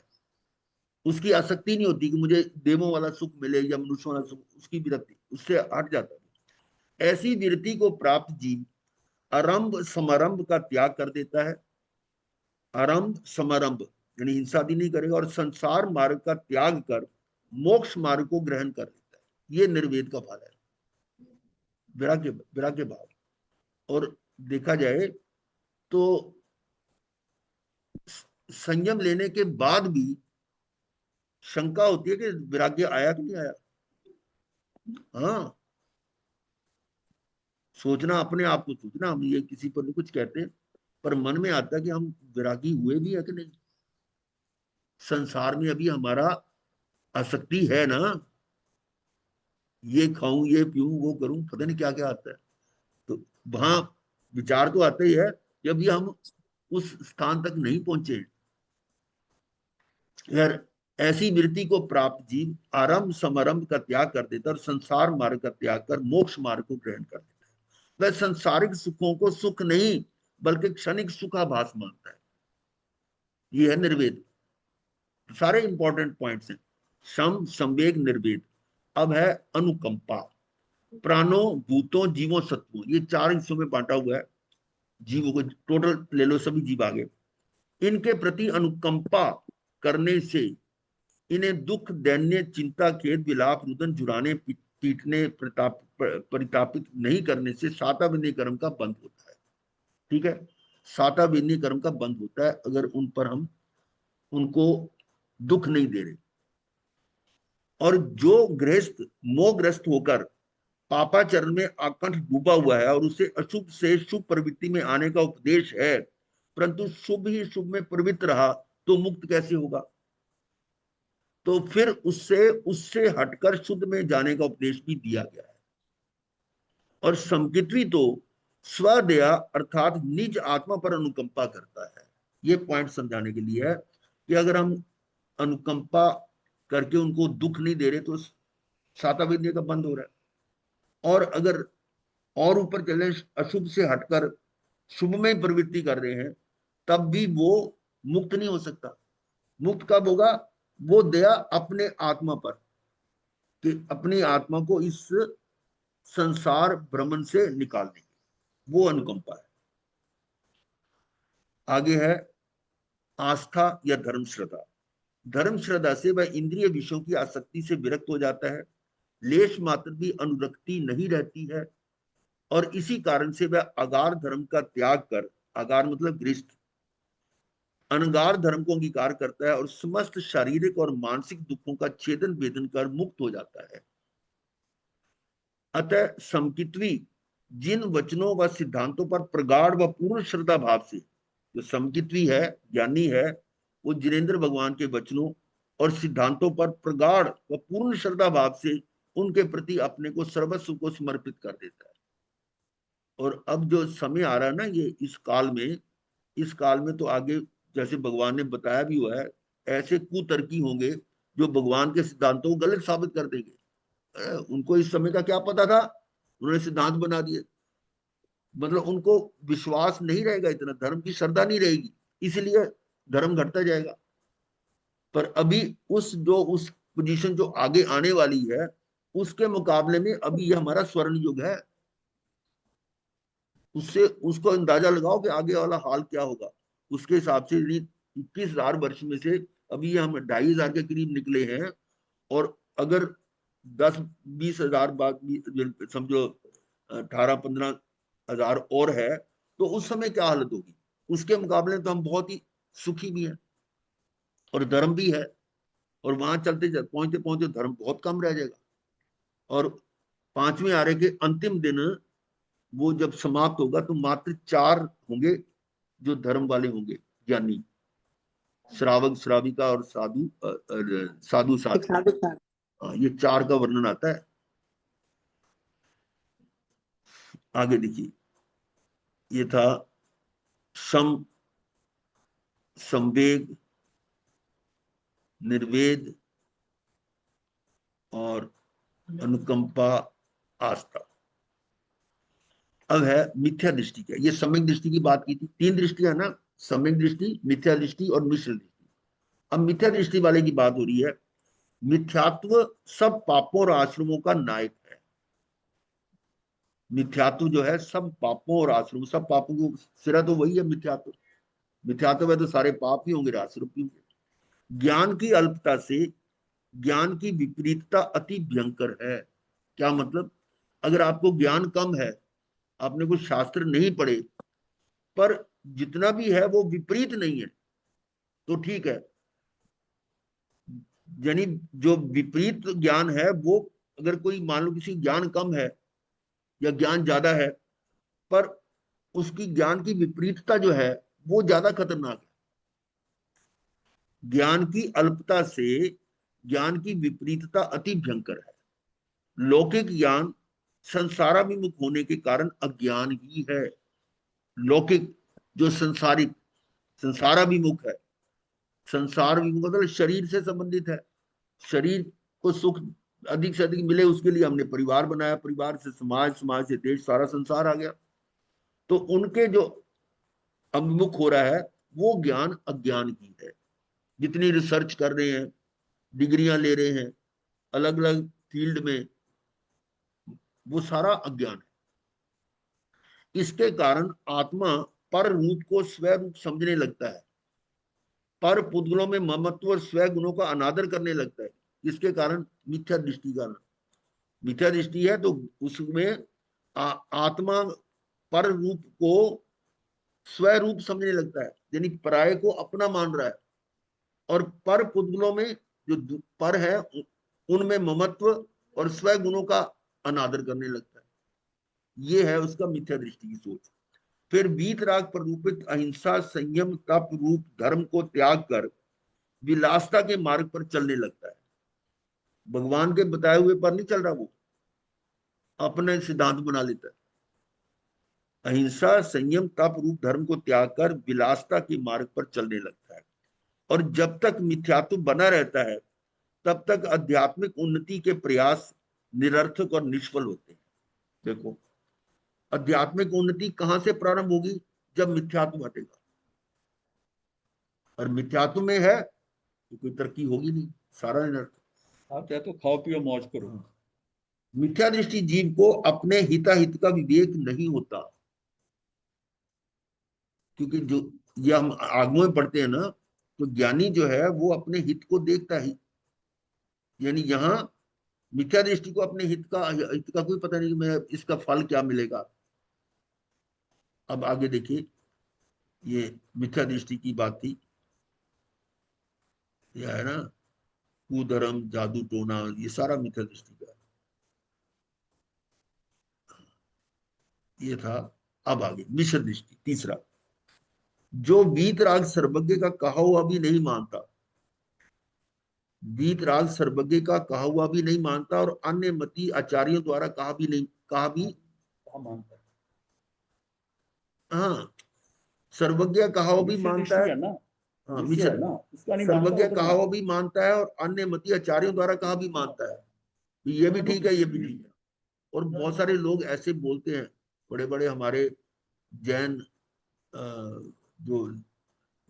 उसकी आसक्ति नहीं होती कि मुझे देवों वाला सुख मिले या मनुष्यों वाला सुख, उसकी विरक्ति उससे हट जाता है। ऐसी विरति को प्राप्त जीव आरंभ समारंभ का त्याग कर देता है। आरंभ समारंभ यानी हिंसा आदि नहीं करेगा और संसार मार्ग का त्याग कर मोक्ष मार्ग को ग्रहण कर लेता है। ये निर्वेद का फल है, विराग्य भाव। और देखा जाए तो संयम लेने के बाद भी शंका होती है कि विराग्य आया कि नहीं आया। हाँ, सोचना अपने आप को सोचना, हम ये किसी पर नहीं कुछ कहते, पर मन में आता है कि हम विरागी हुए भी है कि नहीं। संसार में अभी हमारा आसक्ति है ना, ये खाऊं ये पीऊं वो करूं, पता नहीं क्या क्या आता है। तो वहां विचार तो आता ही है कि अभी हम उस स्थान तक नहीं पहुंचे। यार, ऐसी वृत्ति को प्राप्त जीव आरंभ समारंभ का त्याग कर देता है और संसार मार्ग का त्याग कर मोक्ष मार्ग को ग्रहण कर देता है। वह संसारिक सुखों को सुख नहीं बल्कि क्षणिक सुखाभास मानता है। ये है निर्वेद। सारे इंपॉर्टेंट पॉइंट्स हैं। सम, संवेग, निर्वेद। अब है अनुकंपा। प्राणों, भूतों, जीवों, सत्वों, ये 4 हिस्सों में बांटा हुआ है जीवों को। टोटल ले लो, सभी जीव आगे। इनके प्रति अनुकंपा करने से इन्हें दुख, दैन्य, चिंता, खेद, विलाप, रुदन, जुड़ाने, पीटने, परितापित नहीं करने से साताविन्नी कर्म का बंध होता है। ठीक है, साताविन्नी कर्म का बंध होता है अगर उन पर हम उनको दुख नहीं दे रहे। और जो गृहस्थ मोहग्रस्त होकर पापाचरण में आकंठ डूबा हुआ है और उसे अशुभ से शुभ प्रवृत्ति में आने का उपदेश है, परंतु शुभ ही शुभ में प्रवृत्त रहा तो मुक्त कैसे होगा। तो फिर उससे हटकर शुद्ध में जाने का उपदेश भी दिया गया है। और समकित्वी तो स्वदया अर्थात निज आत्मा पर अनुकंपा करता है। ये पॉइंट समझाने के लिए है कि अगर हम अनुकंपा करके उनको दुख नहीं दे रहे तो साताविद्या का बंद हो रहा है। और अगर और ऊपर चले, अशुभ से हटकर शुभ में प्रवृत्ति कर रहे हैं, तब भी वो मुक्त नहीं हो सकता। मुक्त कब होगा? वो दया अपने आत्मा पर, कि अपनी आत्मा को इस संसार भ्रमण से निकाल देंगे, वो अनुकंपा है। आगे है आस्था या धर्म श्रद्धा। धर्म श्रद्धा से वह इंद्रिय विषयों की आसक्ति से विरक्त हो जाता है लेश मात्र भी अनुरक्ति नहीं रहती है, और इसी कारण से वह अगार धर्म का त्याग कर, अगार मतलब गृहस्थ, अनगार धर्म को अंगीकार करता है और समस्त शारीरिक और मानसिक दुखों का छेदन भेदन कर मुक्त हो जाता है। अतः समकित्वी जिन वचनों व सिद्धांतों पर प्रगाढ़ व पूर्ण श्रद्धा भाव से, जो समकित्वी है, ज्ञानी है, वो जिनेंद्र भगवान के वचनों और सिद्धांतों पर प्रगाढ़ व पूर्ण श्रद्धा भाव से उनके प्रति अपने को सर्वस्व को समर्पित कर देता है। और अब जो समय आ रहा है ना, ये इस काल में तो आगे जैसे भगवान ने बताया भी हुआ है, ऐसे कुतर्की होंगे जो भगवान के सिद्धांतों को गलत साबित कर देंगे। उनको इस समय का क्या पता था, उन्होंने सिद्धांत बना दिए, मतलब उनको विश्वास नहीं रहेगा, इतना धर्म की श्रद्धा नहीं रहेगी, इसलिए धर्म घटता जाएगा। पर अभी उस पोजीशन जो आगे आने वाली है, उसके मुकाबले में अभी ये हमारा स्वर्ण युग है। उसको अंदाजा लगाओ कि आगे वाला हाल क्या होगा। उसके हिसाब से 21,000 वर्ष में से अभी हम 2,500 के करीब निकले हैं, और अगर 10-20 हजार बाद समझो 18-15 हजार और है, तो उस समय क्या हालत होगी। उसके मुकाबले तो हम बहुत ही सुखी भी हैं और धर्म भी है, और वहां चलते पहुंचते पहुंचते धर्म बहुत कम रह जाएगा। और 5वें आरे के अंतिम दिन वो जब समाप्त होगा तो मात्र 4 होंगे जो धर्म वाले होंगे, ज्ञानी, श्रावक श्राविका और साधु साधु। ये 4 का वर्णन आता है। आगे देखिए, ये था संवेग, निर्वेद और अनुकंपा, आस्था। अब है मिथ्या दृष्टि। क्या ये सम्यक दृष्टि की बात की थी, 3 दृष्टियां ना, सम्यक दृष्टि, मिथ्या दृष्टि और मिश्र दृष्टि। अब मिथ्या दृष्टि वाले की बात हो रही है। मिथ्यात्व सब पापों और आश्रमों का नायक है। मिथ्यात्व जो है सब पापों और आश्रमों, सब पापों को सिरा तो वही है मिथ्यात्व। मिथ्यात्व है तो सारे पाप ही होंगे, आश्रम भी होंगे। ज्ञान की अल्पता से ज्ञान की विपरीतता अति भयंकर है। क्या मतलब, अगर आपको ज्ञान कम है, आपने कुछ शास्त्र नहीं पढ़े, पर जितना भी है वो विपरीत नहीं है, तो ठीक है। यानी जो विपरीत ज्ञान है वो, अगर कोई मान लो किसी ज्ञान कम है या ज्ञान ज्यादा है, पर उसकी ज्ञान की विपरीतता जो है वो ज्यादा खतरनाक है। ज्ञान की अल्पता से ज्ञान की विपरीतता अति भयंकर है। लौकिक ज्ञान संसाराभिमुख होने के कारण अज्ञान ही है। लौकिक जो संसारिक, संसाराभिमुख है, संसार विमुख मतलब शरीर से संबंधित है। शरीर को सुख अधिक से अधिक मिले, उसके लिए हमने परिवार बनाया, परिवार से समाज, समाज से देश, सारा संसार आ गया। तो उनके जो अभिमुख हो रहा है वो ज्ञान अज्ञान की है। जितनी रिसर्च कर रहे हैं, डिग्रियां ले रहे हैं अलग अलग फील्ड में, वो सारा अज्ञान है। इसके कारण आत्मा पर रूप को स्वरूप समझने लगता है, पर पुद्गलों में ममत्व और स्व गुणों का अनादर करने लगता है। इसके कारण मिथ्या दृष्टि का, मिथ्या दृष्टि है तो उसमें आत्मा पर रूप को स्वरूप समझने लगता है, यानी पराये को अपना मान रहा है। और पर पुद्गलों में जो पर है उनमें ममत्व और स्व गुणों का अनादर करने लगता है। ये है उसका मिथ्या दृष्टि की सोच। फिर वीतराग पर रूपित अहिंसा, संयम, तप रूप धर्म को त्याग कर विलासता के मार्ग पर चलने लगता है। भगवान के बताए हुए पर नहीं चल रहा, वो अपने सिद्धांत बना लेता है। अहिंसा, संयम, तप रूप धर्म को त्याग कर विलासता के मार्ग पर चलने लगता है। और जब तक मिथ्यात्व बना रहता है तब तक आध्यात्मिक उन्नति के प्रयास निरर्थक और निष्फल होते हैं। देखो, आध्यात्मिक उन्नति कहां से प्रारंभ होगी, जब मिथ्यात्व हटेगा। और मिथ्यात्व में है तो कोई तरक्की होगी नहीं, सारा निरर्थक। आप चाहे तो खाओ पियो मौज करो। मिथ्या दृष्टि जीव को अपने हिताहित का विवेक नहीं होता, क्योंकि जो ये हम आगमों में पढ़ते हैं ना, तो ज्ञानी जो है वो अपने हित को देखता ही। यानी यहाँ मिथ्या दृष्टि को अपने हित का कोई पता नहीं कि मैं इसका फल क्या मिलेगा। अब आगे देखिए, ये मिथ्या दृष्टि की बात थी, यह है ना कुधर्म, जादू टोना, ये सारा मिथ्या दृष्टि का ये था। अब आगे मिश्र दृष्टि तीसरा, जो वीतराग सर्वज्ञ का कहा हुआ भी नहीं मानता, वीतराग सर्वज्ञ का कहा हुआ भी नहीं मानता और अन्य मती आचार्यों द्वारा कहा भी मानता है, हाँ सर्वज्ञ कहा हुआ भी मिश्र मानता दृष्टि है, है ना, हाँ मिश्र है मिश्र, ना, उसका नहीं मानता सर्वज्ञ वो तो कहा मानता हुआ भी मानता है और अन्य मती आचार्यों द्वारा कहा भी मानता है, ये भी ठीक है, ये भी ठीक है। और बहुत सारे लोग ऐसे बोलते हैं, बड़े बड़े हमारे जैन जो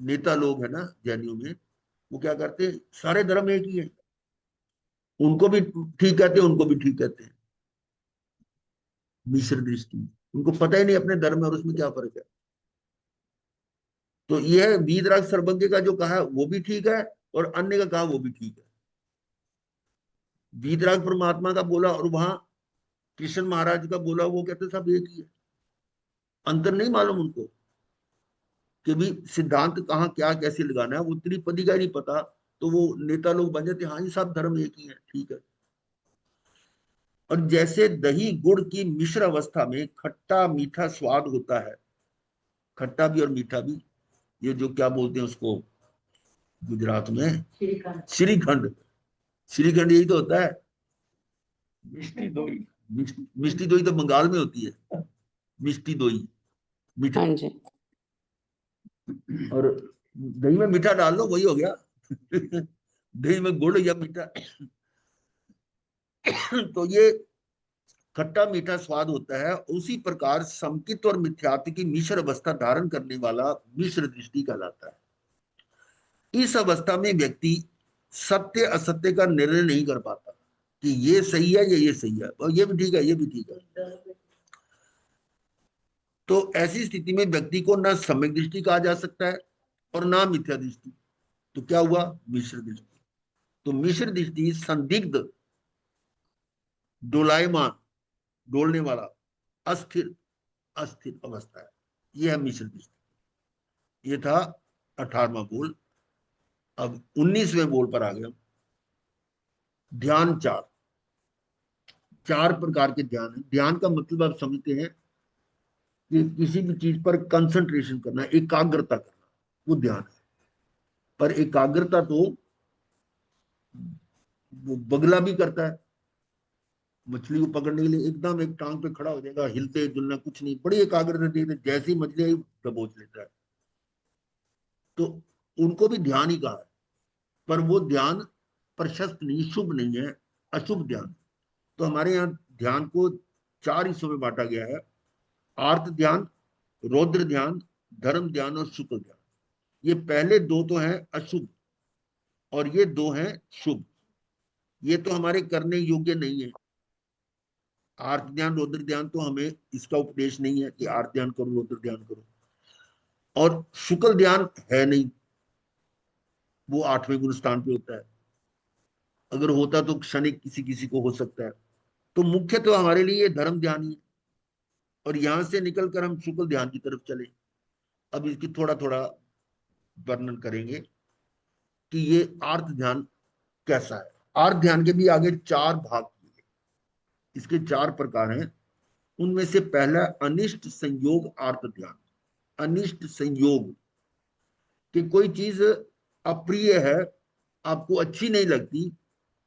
नेता लोग हैं ना जैनियों में, वो क्या करते हैं, सारे धर्म एक ही है, उनको भी ठीक कहते हैं, उनको भी ठीक कहते हैं। मिश्र दृष्टि, उनको पता ही नहीं अपने धर्म और उसमें क्या फर्क है। तो यह वीतराग सर्वज्ञ का जो कहा है वो भी ठीक है और अन्य का कहा वो भी ठीक है। वीतराग परमात्मा का बोला और वहां कृष्ण महाराज का बोला, वो कहते सब एक ही है, अंतर नहीं मालूम उनको कि भी सिद्धांत कहाँ क्या कैसे लगाना है, वो त्रिपदी का ही नहीं पता, तो वो नेता लोग बन जाते, हाँ ये सब धर्म एक ही है, ठीक है। और जैसे दही गुड़ की मिश्र अवस्था में खट्टा मीठा स्वाद होता है, खट्टा भी और मीठा भी, ये जो क्या बोलते हैं उसको गुजरात में श्रीखंड, श्रीखंड यही तो होता है। मिष्टी दोई, मिष्टी दोई तो बंगाल में होती है, मिष्टी दोई मीठा, हाँ जी। और दही में मीठा डाल लो वही हो गया दही में गुड़ या मीठा तो ये खट्टा मीठा स्वाद होता है। उसी प्रकार समकित और मिथ्यात्व की मिश्र अवस्था धारण करने वाला मिश्र दृष्टि कहलाता है। इस अवस्था में व्यक्ति सत्य असत्य का निर्णय नहीं कर पाता कि ये सही है या ये सही है, और ये भी ठीक है, ये भी ठीक है। तो ऐसी स्थिति में व्यक्ति को ना सम्यक दृष्टि कहा जा सकता है और ना मिथ्या दृष्टि। तो क्या हुआ, मिश्र दृष्टि। तो मिश्र दृष्टि संदिग्ध, डोलायमान, डोलने वाला, अस्थिर, अस्थिर अवस्था है, यह है मिश्र दृष्टि। ये था 18वां बोल। अब 19वें बोल पर आ गया। ध्यान चार, चार प्रकार के ध्यान है। ध्यान का मतलब आप समझते हैं कि किसी भी चीज पर कंसंट्रेशन करना, एकाग्रता करना, वो ध्यान है। पर एकाग्रता तो वो बगला भी करता है, मछली को पकड़ने के लिए एकदम एक टांग पे खड़ा हो जाएगा, हिलते जुलना कुछ नहीं, बड़ी एकाग्रता देखते, जैसी मछली आई दबोच लेता है। तो उनको भी ध्यान ही कहा है, पर वो ध्यान प्रशस्त नहीं, शुभ नहीं है, अशुभ ध्यान। तो हमारे यहाँ ध्यान को चार हिस्सों में बांटा गया है, आर्त ध्यान, रौद्र ध्यान, धर्म ध्यान और शुक्ल ध्यान। ये पहले दो तो हैं अशुभ और ये दो हैं शुभ। ये तो हमारे करने योग्य नहीं है। आर्त ध्यान रौद्र ध्यान तो हमें इसका उपदेश नहीं है कि आर्त ध्यान करो रौद्र ध्यान करो, और शुक्ल ध्यान है नहीं, वो 8वें गुण स्थान पे होता है, अगर होता तो क्षणिक किसी किसी को हो सकता है। तो मुख्य तो हमारे लिए धर्म ध्यान ही है, और यहां से निकलकर हम शुक्ल ध्यान की तरफ चले। अब इसकी थोड़ा थोड़ा वर्णन करेंगे कि ये आर्त ध्यान कैसा है। आर्त ध्यान के भी आगे चार भाग किए, इसके चार प्रकार हैं। उनमें से पहला अनिष्ट संयोग आर्त ध्यान। अनिष्ट संयोग कि कोई चीज अप्रिय है, आपको अच्छी नहीं लगती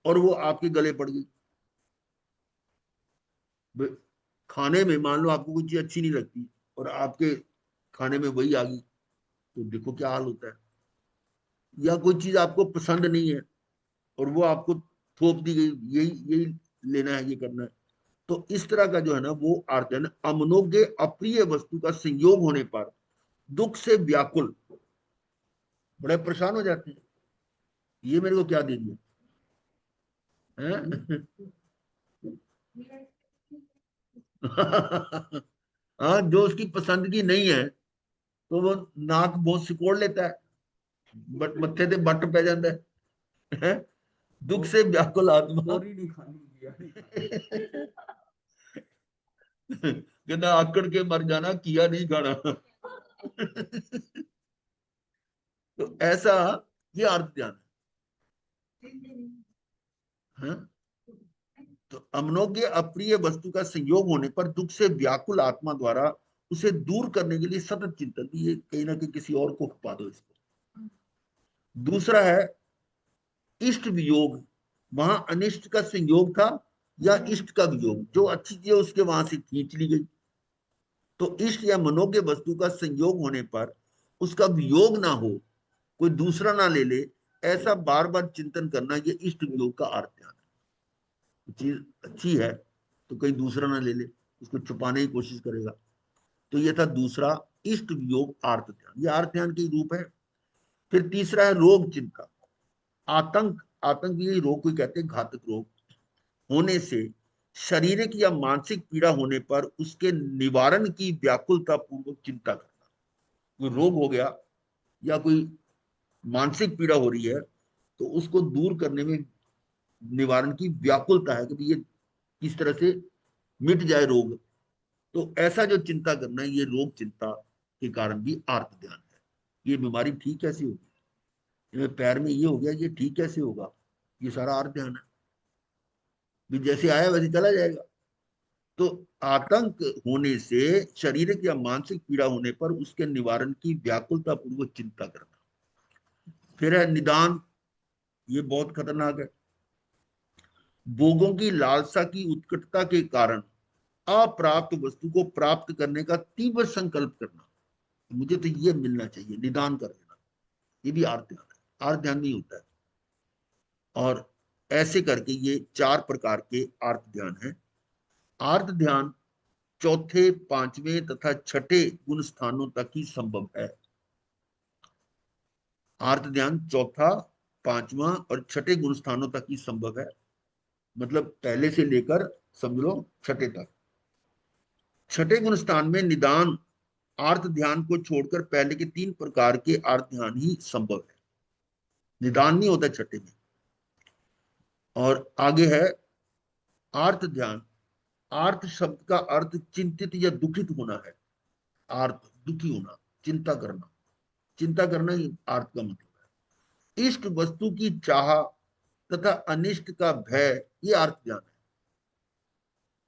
और वो आपके गले पड़ गई। खाने में मान लो आपको कोई चीज अच्छी नहीं लगती और आपके खाने में वही आ गई, तो देखो क्या हाल होता है। या कोई चीज आपको पसंद नहीं है और वो आपको थोप दी गई, यही यही लेना है, ये करना है। तो इस तरह का जो है ना वो अर्थ है ना, अमनोज्ञ अप्रिय वस्तु का संयोग होने पर दुख से व्याकुल, बड़े परेशान हो जाते हैं, ये मेरे को क्या दे दिया है? हाँ, जो उसकी पसंद की नहीं है तो वो नाक बहुत सिकोड़ लेता है, बट मत्थे ते बट पै जाता है। दुख से व्याकुल आत्मा, बोरी नहीं खानी किया नहीं। कहना आकड़ के मर जाना, किया नहीं खाना। तो ऐसा ये अर्थ ध्यान है। तो अमनोज्ञ अप्रिय वस्तु का संयोग होने पर दुख से व्याकुल आत्मा द्वारा उसे दूर करने के लिए सतत चिंतन, ये कहीं ना कहीं किसी और को खपा दो इसको। दूसरा है इष्ट वियोग, वहां अनिष्ट का संयोग था या इष्ट का वियोग, जो अच्छी चीज है उसके वहां से खींच ली गई। तो इष्ट या मनोज्ञ वस्तु का संयोग होने पर उसका वियोग ना हो, कोई दूसरा ना ले ले, ऐसा बार बार चिंतन करना, ये इष्ट वियोग का अर्थ ध्यान है। चीज अच्छी है तो कोई दूसरा ना ले ले, उसको छुपाने की कोशिश करेगा। तो ये था दूसरा इष्ट वियोग आर्त ध्यान, ये आर्त ध्यान के रूप है। फिर तीसरा है रोग चिंता, आतंक। आतंक यही रोग को कहते हैं, घातक रोग होने से शारीरिक या मानसिक पीड़ा होने पर उसके निवारण की व्याकुलता पूर्वक चिंता करना। कोई रोग हो गया या कोई मानसिक पीड़ा हो रही है तो उसको दूर करने में निवारण की व्याकुलता है कि ये किस तरह से मिट जाए रोग। तो ऐसा जो चिंता करना है, ये रोग चिंता के कारण भी आर्त ध्यान है। ये बीमारी ठीक कैसे होगी, ये पैर में ये हो गया, ये ठीक कैसे होगा, ये सारा आर्त ध्यान है। भी जैसे आया वैसे चला जाएगा। तो आतंक होने से शारीरिक या मानसिक पीड़ा होने पर उसके निवारण की व्याकुलता पूर्वक चिंता करना। फिर है निदान, ये बहुत खतरनाक है। भोगों की लालसा की उत्कटता के कारण अप्राप्त वस्तु को प्राप्त करने का तीव्र संकल्प करना, मुझे तो ये मिलना चाहिए, निदान कर देना, ये भी आर्त ध्यान है। आर्त ध्यान नहीं होता है। और ऐसे करके ये 4 प्रकार के आर्त ध्यान है। आर्त ध्यान चौथे, पांचवें तथा छठे गुण स्थानों तक ही संभव है। आर्त ध्यान चौथा, पांचवा और छठे गुण स्थानों तक ही संभव है, मतलब पहले से लेकर समझ लो छठे तक। छठे गुण स्थान में निदान आर्त ध्यान को छोड़कर पहले के 3 प्रकार के आर्त ध्यान ही संभव है, निदान नहीं होता छठे में। और आगे है आर्त ध्यान। आर्त शब्द का अर्थ चिंतित या दुखित होना है। आर्त दुखी होना, चिंता करना, चिंता करना ही आर्त का मतलब है। इष्ट वस्तु की चाह तथा अनिष्ट का भय, ये आर्त ध्यान है।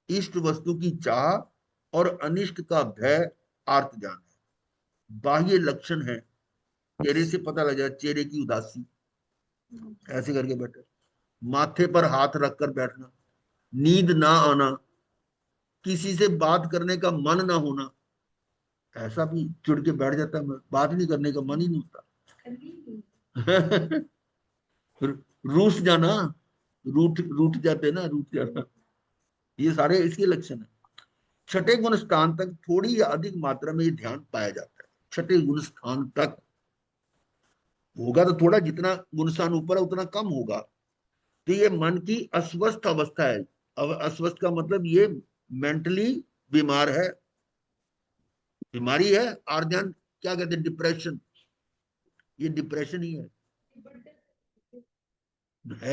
इष्ट वस्तु की चाह और अनिष्ट का भय आर्त ध्यान है। बाह्य लक्षण है, चेहरे से पता लग जाए, चेहरे की उदासी, ऐसे करके बैठे, माथे पर हाथ रखकर बैठना, नींद ना आना, किसी से बात करने का मन ना होना, ऐसा भी चिढ़ के बैठ जाता है, बात नहीं करने का मन ही नहीं होता। रूठ जाना, रूठ रूठ जाते ना, रूठ जाना, ये सारे इसके लक्षण है। छठे गुण स्थान तक थोड़ी या अधिक मात्रा में ये ध्यान पाया जाता है। छठे गुण स्थान तक होगा तो थोड़ा, जितना गुण स्थान ऊपर है उतना कम होगा। तो ये मन की अस्वस्थ अवस्था है। अब अस्वस्थ का मतलब ये मेंटली बीमार है, बीमारी है। और ध्यान क्या कहते हैं, डिप्रेशन, ये डिप्रेशन ही है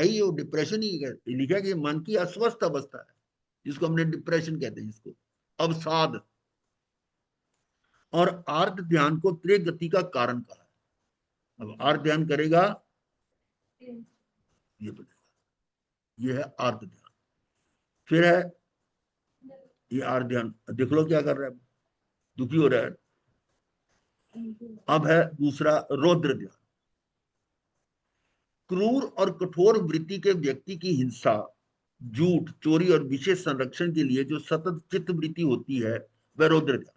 ही, वो डिप्रेशन ही है। लिखा कि मन की अस्वस्थ अवस्था है, जिसको हमने डिप्रेशन कहते हैं, जिसको अवसाद। और आर्त ध्यान को त्रिय गति का कारण कहा है। अब आर्त ध्यान करेगा ये बनेगा, ये है आर्त ध्यान। फिर है ये आर्त ध्यान, देख लो क्या कर रहा है, दुखी हो रहा है। अब है दूसरा रौद्र ध्यान। क्रूर और कठोर वृत्ति के व्यक्ति की हिंसा, झूठ, चोरी और विशेष संरक्षण के लिए जो सतत चित्त वृत्ति होती है, वह रौद्र ध्यान।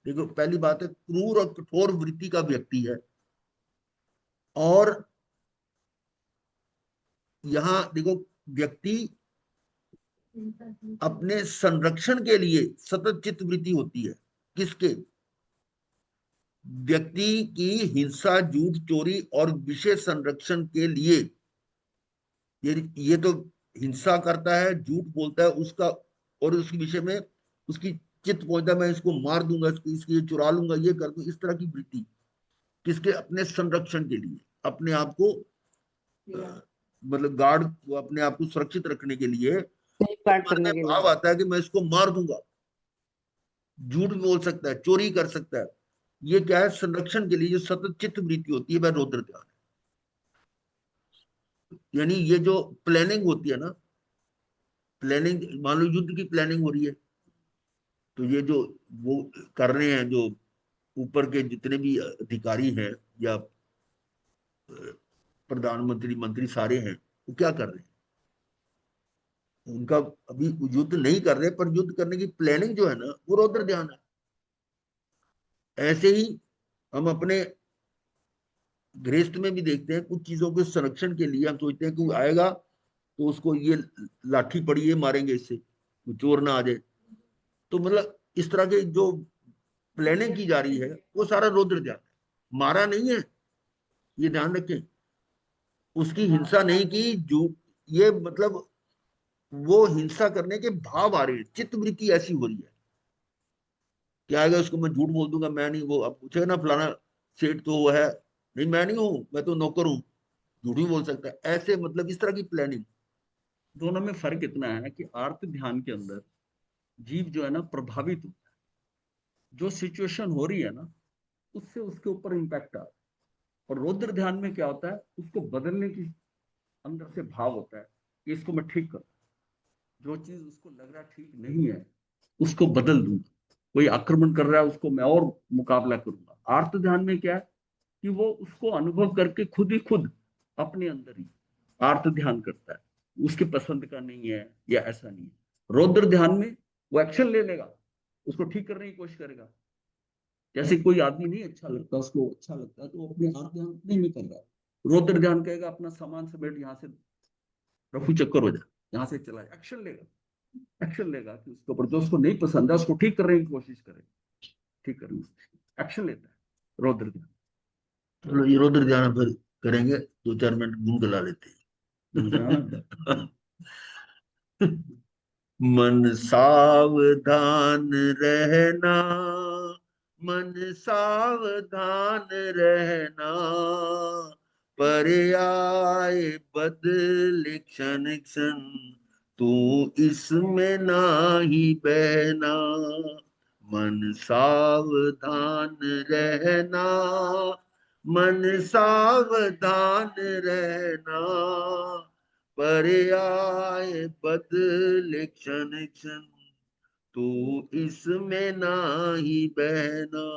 देखो पहली बात है, क्रूर और कठोर वृत्ति का व्यक्ति है, और यहां देखो व्यक्ति अपने संरक्षण के लिए सतत चित्त वृत्ति होती है। किसके? व्यक्ति की हिंसा, झूठ, चोरी और विशेष संरक्षण के लिए। ये तो हिंसा करता है, झूठ बोलता है उसका, और उसके विषय में उसकी चित्त पहुंचता है, मैं इसको मार दूंगा, इसकी ये चुरा लूंगा, ये कर दूंगा, इस तरह की वृत्ति। किसके? अपने संरक्षण के लिए, अपने आप को मतलब गार्ड को अपने आप को सुरक्षित रखने के लिए सेफगार्ड मन करने में के भाव लिए। आता है कि मैं इसको मार दूंगा, झूठ भी बोल सकता है, चोरी कर सकता है। ये क्या है, संरक्षण के लिए जो सतत चित्त वृत्ति होती है वह रौद्र ध्यान है। यानी ये जो प्लानिंग होती है ना, प्लानिंग, मान लो युद्ध की प्लानिंग हो रही है, तो ये जो वो कर रहे हैं, जो ऊपर के जितने भी अधिकारी हैं या प्रधानमंत्री मंत्री सारे हैं, वो क्या कर रहे हैं, उनका अभी युद्ध नहीं कर रहे, पर युद्ध करने की प्लानिंग जो है ना, वो रौद्र ध्यान है। ऐसे ही हम अपने गृहस्थ में भी देखते हैं, कुछ चीजों के संरक्षण के लिए हम सोचते हैं कि वो आएगा तो उसको ये लाठी पड़ी है, मारेंगे इससे, वो चोर ना आ जाए। तो मतलब इस तरह के जो प्लानिंग की जा रही है वो सारा रौद्र ध्यान है, मारा नहीं है, ये ध्यान रखें। उसकी हिंसा नहीं की, जो ये मतलब वो हिंसा करने के भाव आ रहे हैं, चित्त वृत्ति ऐसी हो रही है। क्या आएगा, उसको मैं झूठ बोल दूंगा, मैं नहीं, वो अब पूछेगा ना फलाना सेठ तो वो है, नहीं मैं नहीं हूं, मैं तो नौकर हूं, झूठ भी बोल सकता है, ऐसे मतलब इस तरह की प्लानिंग। दोनों में फर्क इतना है कि आर्त ध्यान के अंदर जीव जो है ना प्रभावित होता है, जो सिचुएशन हो रही है ना उससे उसके ऊपर इम्पैक्ट आ रहा है। और रौद्र ध्यान में क्या होता है, उसको बदलने की अंदर से भाव होता है कि इसको मैं ठीक करूं, जो चीज उसको लग रहा है ठीक नहीं है उसको बदल दूंगा, कोई आक्रमण कर रहा है उसको मैं और मुकाबला करूंगा। आर्त ध्यान में क्या है कि वो उसको अनुभव करके खुद ही खुद अपने अंदर ही आर्त ध्यान करता है, उसके पसंद का नहीं है या ऐसा नहीं है। रौद्र ध्यान में वो एक्शन ले लेगा, उसको ठीक करने की कोशिश करेगा। जैसे कोई आदमी नहीं अच्छा लगता, उसको अच्छा लगता है तो वो अपने आर्त ध्यान नहीं में कर रहा है, रौद्र ध्यान कहेगा अपना सामान समेट, यहाँ से रफू चक्कर हो जाए, यहाँ से चला जाए, एक्शन लेगा। एक्शन लेगा कि उसके ऊपर जो उसको नहीं पसंद है उसको ठीक करने की कोशिश करे, ठीक करने की एक्शन लेता है रौद्र ध्यान। चलो ये रौद्र ध्यान फिर करेंगे, 2-4 मिनट घूम गला लेते हैं। मन सावधान रहना, मन सावधान रहना, पर आए बदले क्षण क्षण, तू इसमें नाही बहना। मन सावधान रहना, मन सावधान रहना, पर आए बदले क्षण क्षण, तू इसमें नाही बहना।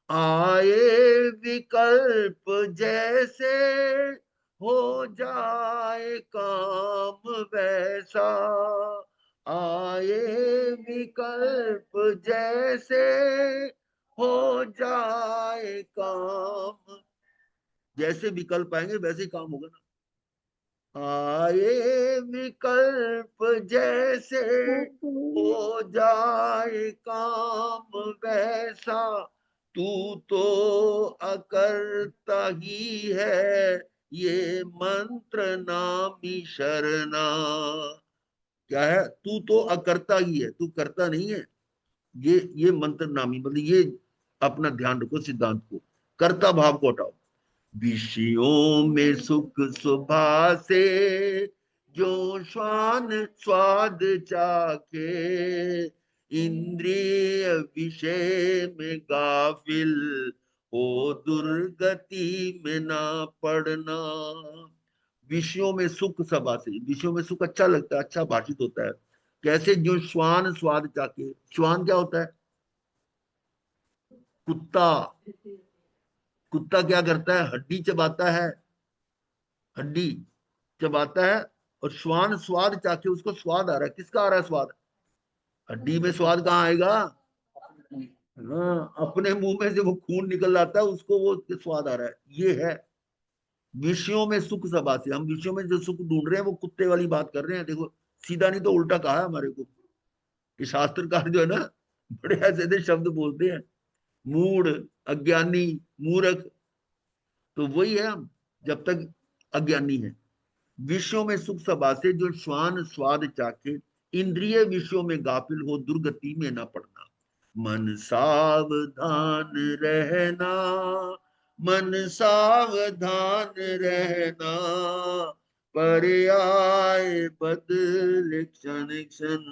आए विकल्प जैसे, हो जाए काम वैसा, आए विकल्प जैसे, हो जाए काम, जैसे विकल्प आएंगे वैसे ही काम होगा ना। आए विकल्प जैसे, हो जाए काम वैसा, तू तो अकर्ता ही है, ये मंत्र नामी शरणा। क्या है, तू तो अकर्ता ही है, तू करता नहीं है। ये मंत्र नामी मतलब ये अपना ध्यान रखो, सिद्धांत को, कर्ता भाव को हटाओ। विषयों में सुख सुभासे, जो श्वान स्वाद चाखे, इंद्रिय विषय में गाफिल, हो दुर्गति में ना पड़ना। विषयों में सुख सभा से, विषयों में सुख अच्छा लगता है, अच्छा भाषित होता है। कैसे, जो श्वान स्वाद चाखे, श्वान क्या होता है, कुत्ता। कुत्ता क्या करता है, हड्डी चबाता है, हड्डी चबाता है, और श्वान स्वाद चाके, उसको स्वाद आ रहा है, किसका आ रहा है स्वाद, हड्डी में स्वाद कहाँ आएगा, हाँ, अपने मुंह में से वो खून निकल आता है, उसको वो स्वाद आ रहा है। ये है विषयों में सुख सभा से। हम विषयों में जो सुख ढूंढ रहे हैं वो कुत्ते वाली बात कर रहे हैं। देखो सीधा नहीं तो उल्टा कहा है हमारे को, कि शास्त्रकार जो है ना बड़े ऐसे ऐसे शब्द बोलते हैं, मूढ़, अज्ञानी, मूर्ख, तो वही है हम जब तक अज्ञानी है। विषयों में सुख सभा से, जो श्वान स्वाद चाखे, इंद्रिय विषयों में गाफिल, हो दुर्गति में न पड़ना। मन सावधान रहना, मन सावधान रहना, पर आए बदल क्षण क्षण,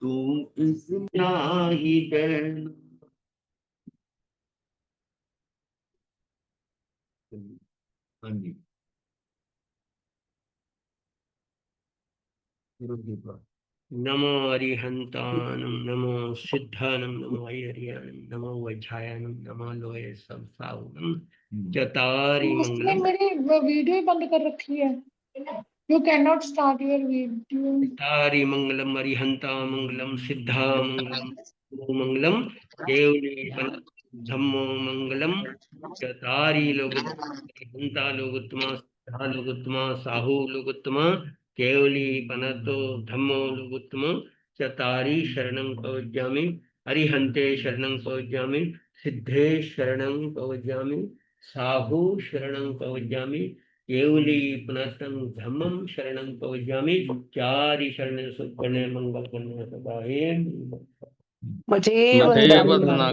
तू इसमें ही बहना। हाँ जी, नमो अरिहंतानम, नमो सिद्धानम, नमो हरिहरियानम, नमो वज्रायनम, नमो लोहे सबसाउनम, चतारी उसने मंगलम, मेरी वीडियो ही बंद कर रखी है। You can not start your video. चतारी मंगलम, अरिहंता मंगलम, सिद्धा मंगलम, नमो मंगलम, केवली धम्मो मंगलम, चतारी लोगोत्तमा, लोगोत्तमा, सिद्धा लोगोत्तमा, साहू लोगोत्तमा, केवली पनतो धम्मो लोगोत्तमा, चतारी शरणं प्रवज्यामि, अरिहंते शरणं प्रवज्यामि, सिद्धे शरणं प्रवज्यामि, साहू शरणं प्रवज्यामि, केवली पुनस्तं धम्मं शरणं प्रवज्यामि, चारि शरण सुखने मंगल करने सदा हे। मुझे वंदना वंदना